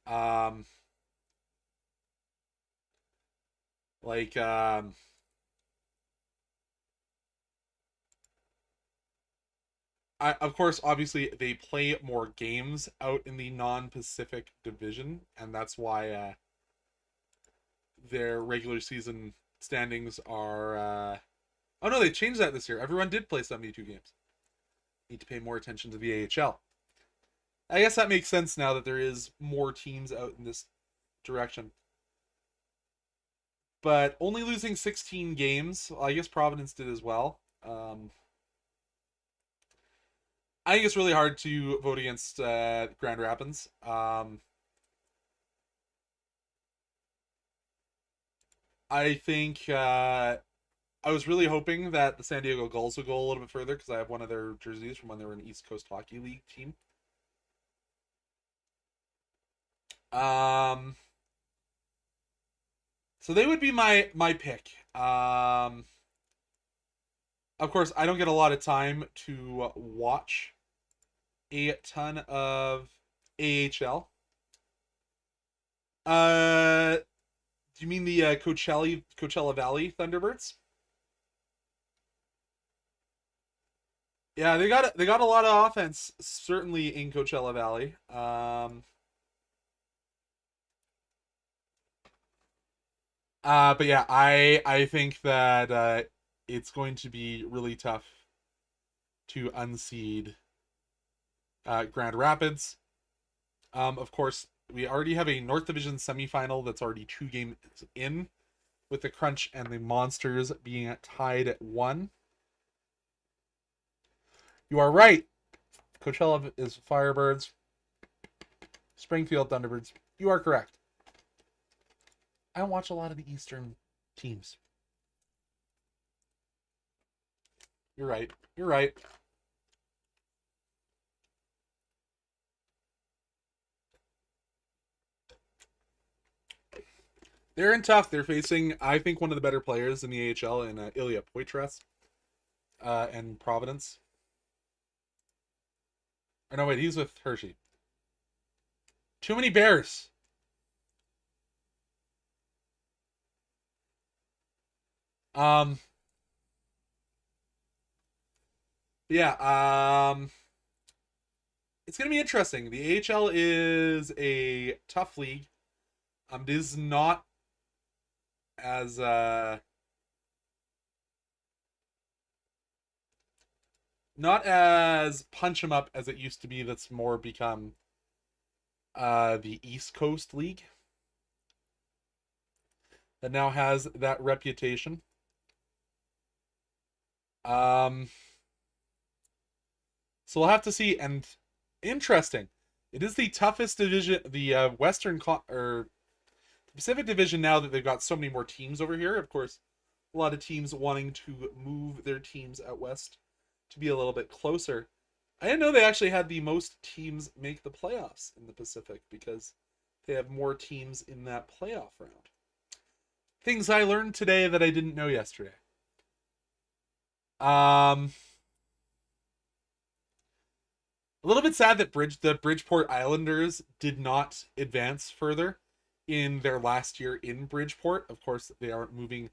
Um, like of course, obviously they play more games out in the non-Pacific division, and that's why their regular season standings are. Oh no, they changed that this year. Everyone did play 72 games. Need to pay more attention to the AHL. I guess that makes sense now that there is more teams out in this direction. But only losing 16 games, well, I guess Providence did as well. I think it's really hard to vote against Grand Rapids. I think I was really hoping that the San Diego Gulls would go a little bit further because I have one of their jerseys from when they were an East Coast Hockey League team. Um, so they would be my pick. Of course, I don't get a lot of time to watch a ton of AHL. Do you mean the Coachella Valley Thunderbirds? Yeah, they got a lot of offense certainly in Coachella Valley. But yeah, I think that it's going to be really tough to unseed Grand Rapids. Of course, we already have a North Division semifinal that's already 2 games in, with the Crunch and the Monsters being tied at 1. You are right. Coachella is Firebirds. Springfield Thunderbirds. You are correct. I don't watch a lot of the Eastern teams. You're right. You're right. They're in tough. They're facing, I think, one of the better players in the AHL in Ilya Poitras and Providence. Or no, wait, he's with Hershey. Too many Bears. Um, Yeah, it's gonna be interesting. The AHL is a tough league. It is as uh not as punch 'em up as it used to be. That's more become the East Coast League that now has that reputation. Um, so we'll have to see. And interesting, it is the toughest division, the or Pacific Division. Now that they've got so many more teams over here, of course, a lot of teams wanting to move their teams out west to be a little bit closer. I didn't know they actually had the most teams make the playoffs in the Pacific because they have more teams in that playoff round. Things I learned today that I didn't know yesterday. Um, a little bit sad that the Bridgeport Islanders did not advance further in their last year in Bridgeport. Of course, they aren't moving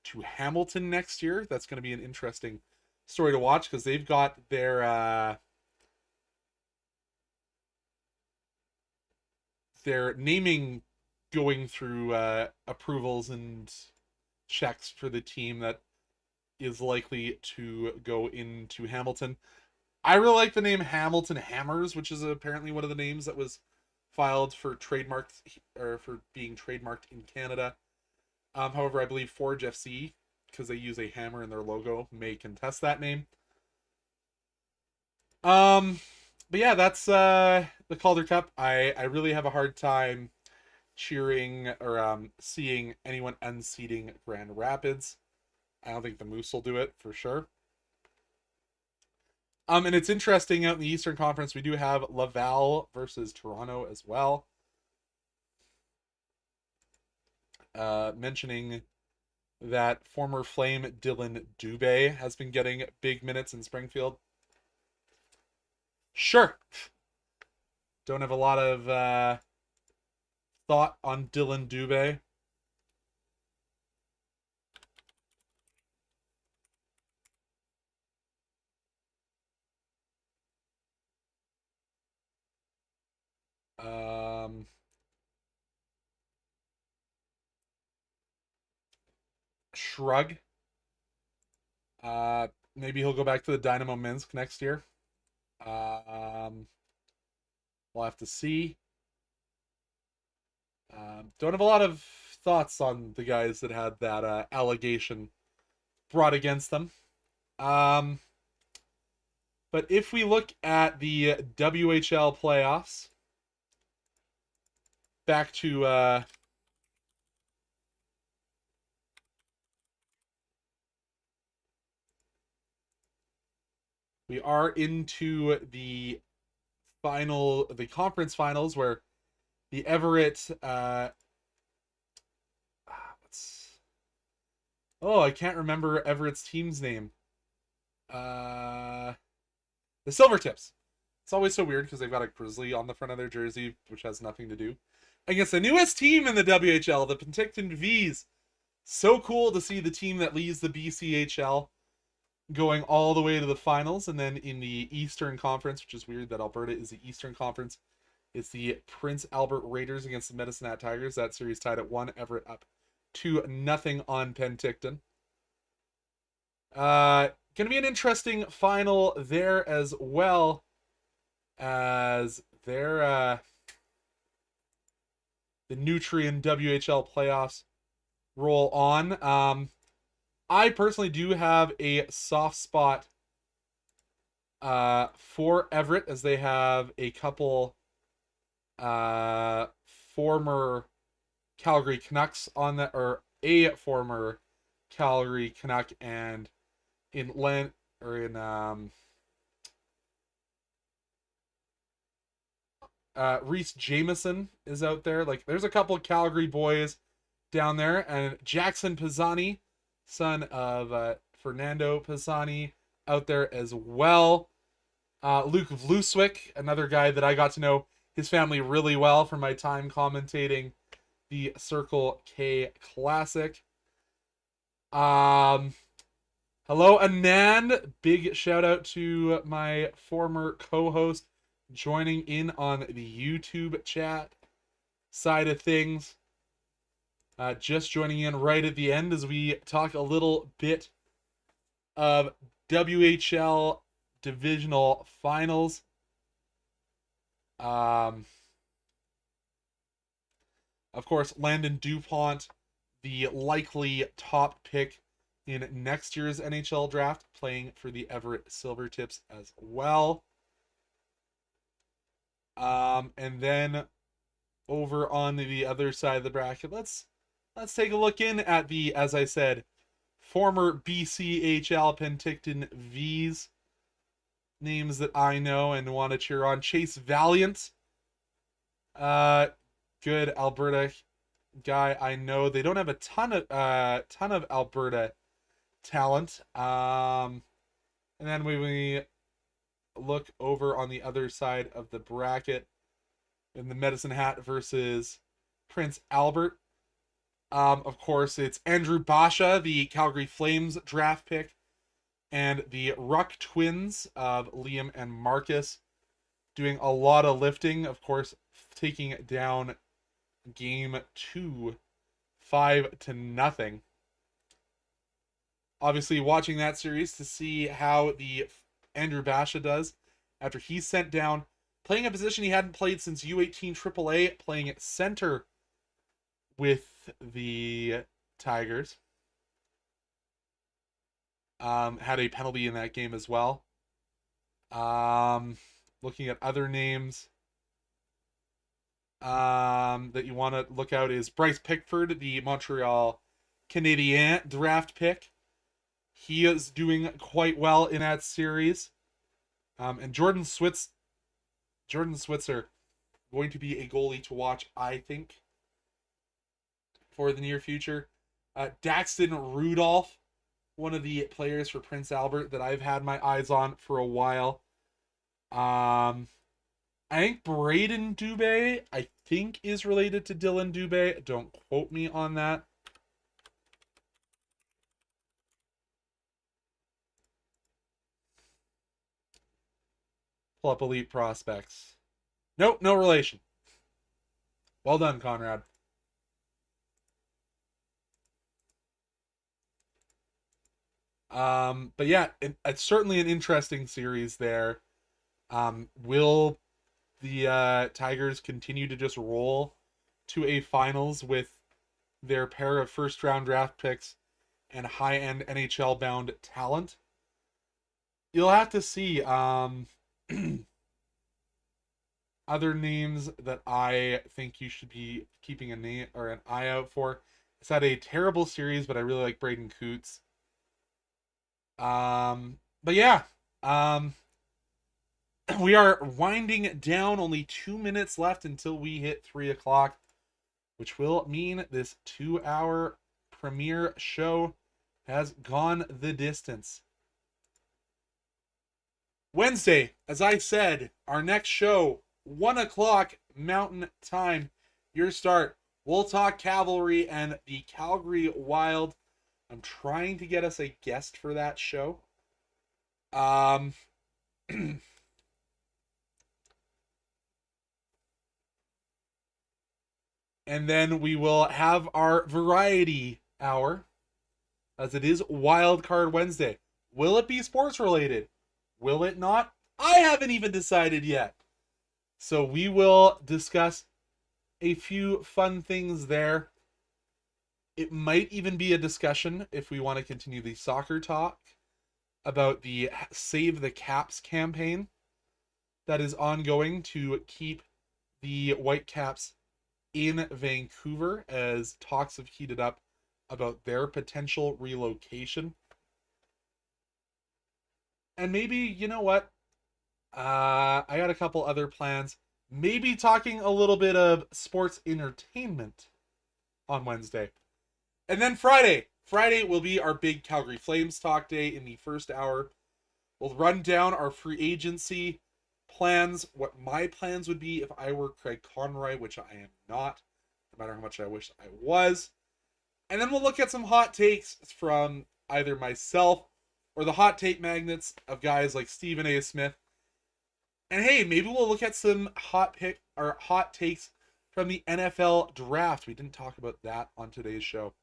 to Hamilton next year. That's going to be an interesting story to watch because they've got their naming going through approvals and checks for the team that is likely to go into Hamilton. I really like the name Hamilton Hammers, which is apparently one of the names that was filed for trademarked or for being trademarked in Canada. However, I believe Forge FC, because they use a hammer in their logo, may contest that name. Um, but yeah, that's the Calder Cup. I really have a hard time cheering or seeing anyone unseating Grand Rapids. I don't think the Moose will do it for sure. And it's interesting out in the Eastern Conference, we do have Laval versus Toronto as well. Mentioning that former Flame Dylan Dubé has been getting big minutes in Springfield. Sure. Don't have a lot of thought on Dylan Dubé. Shrug. Maybe he'll go back to the Dynamo Minsk next year. We'll have to see. Don't have a lot of thoughts on the guys that had that allegation brought against them. But if we look at the WHL playoffs, back to we are into the conference finals where the Everett I can't remember Everett's team's name. The Silvertips. It's always so weird because they've got a grizzly on the front of their jersey, which has nothing to do. Against the newest team in the WHL, the Penticton V's. So cool to see the team that leads the BCHL going all the way to the finals. And then in the Eastern Conference, which is weird that Alberta is the Eastern Conference, it's the Prince Albert Raiders against the Medicine Hat Tigers. That series tied at 1, Everett up 2-0 on Penticton. Gonna be an interesting final there as well as their the Nutrien WHL playoffs roll on. I personally do have a soft spot for Everett as they have a couple former Calgary Canucks on that, or a former Calgary Canuck, and in Reese Jameson is out there. Like, there's a couple Calgary boys down there, and Jackson Pisani, son of Fernando Pisani, out there as well. Luke Vluswick, another guy that I got to know his family really well from my time commentating the Circle K Classic. Hello, Anand. Big shout out to my former co-host joining in on the YouTube chat side of things. Just joining in right at the end as we talk a little bit of WHL divisional finals. Of course, Landon Dupont, the likely top pick in next year's NHL draft, playing for the Everett Silvertips as well. And then over on the other side of the bracket, let's take a look in at the, as I said, former BCHL Penticton V's, names that I know and want to cheer on. Chase Valiant, good Alberta guy. I know they don't have a ton of Alberta talent. And then we look over on the other side of the bracket in the Medicine Hat versus Prince Albert. Of course, it's Andrew Basha, the Calgary Flames draft pick, and the Ruck twins of Liam and Marcus doing a lot of lifting. Of course, taking down game 2, 5-0. Obviously, watching that series to see how the Andrew Basha does after he's sent down, playing a position he hadn't played since U18 AAA, playing at center with the Tigers. Had a penalty in that game as well. Looking at other names that you want to look out is Bryce Pickford, the Montreal Canadiens draft pick. He is doing quite well in that series. And Jordan Switzer, going to be a goalie to watch, I think, for the near future. Daxton Rudolph, one of the players for Prince Albert that I've had my eyes on for a while. I think Braden Dubé, is related to Dylan Dubé. Don't quote me on that. Pull up elite prospects. Nope, no relation. Well done, Conrad. But yeah, it's certainly an interesting series there. Will the Tigers continue to just roll to a finals with their pair of first round draft picks and high-end NHL-bound talent? You'll have to see. Other names that I think you should be keeping an eye out for. It's had a terrible series, but I really like Braden Coots. But yeah, we are winding down. Only 2 minutes left until we hit 3 o'clock, which will mean this 2-hour premiere show has gone the distance. Wednesday, as I said, our next show, 1 o'clock Mountain Time, your start. We'll talk Cavalry and the Calgary Wild. I'm trying to get us a guest for that show. And then we will have our variety hour, as it is Wild Card Wednesday. Will it be sports related? Will it not? I haven't even decided yet. So we will discuss a few fun things there. It might even be a discussion, if we want to continue the soccer talk, about the Save the Caps campaign that is ongoing to keep the Whitecaps in Vancouver, as talks have heated up about their potential relocation. And maybe, you know what? I got a couple other plans. Maybe talking a little bit of sports entertainment on Wednesday. And then Friday. Friday will be our big Calgary Flames talk day in the first hour. We'll run down our free agency plans, what my plans would be if I were Craig Conroy, which I am not, no matter how much I wish I was. And then we'll look at some hot takes from either myself or the hot take magnets of guys like Stephen A. Smith. And hey, maybe we'll look at some hot takes from the NFL draft. We didn't talk about that on today's show.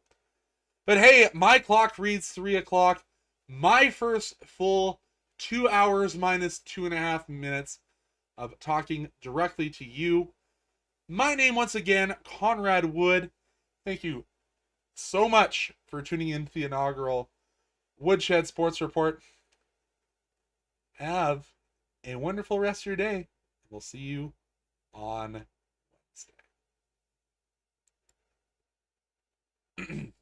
But hey, my clock reads 3 o'clock. My first full 2 hours minus 2.5 minutes of talking directly to you. My name once again, Conrad Wood. Thank you so much for tuning in to the inaugural Woodshed Sports Report. Have a wonderful rest of your day. We'll see you on Wednesday.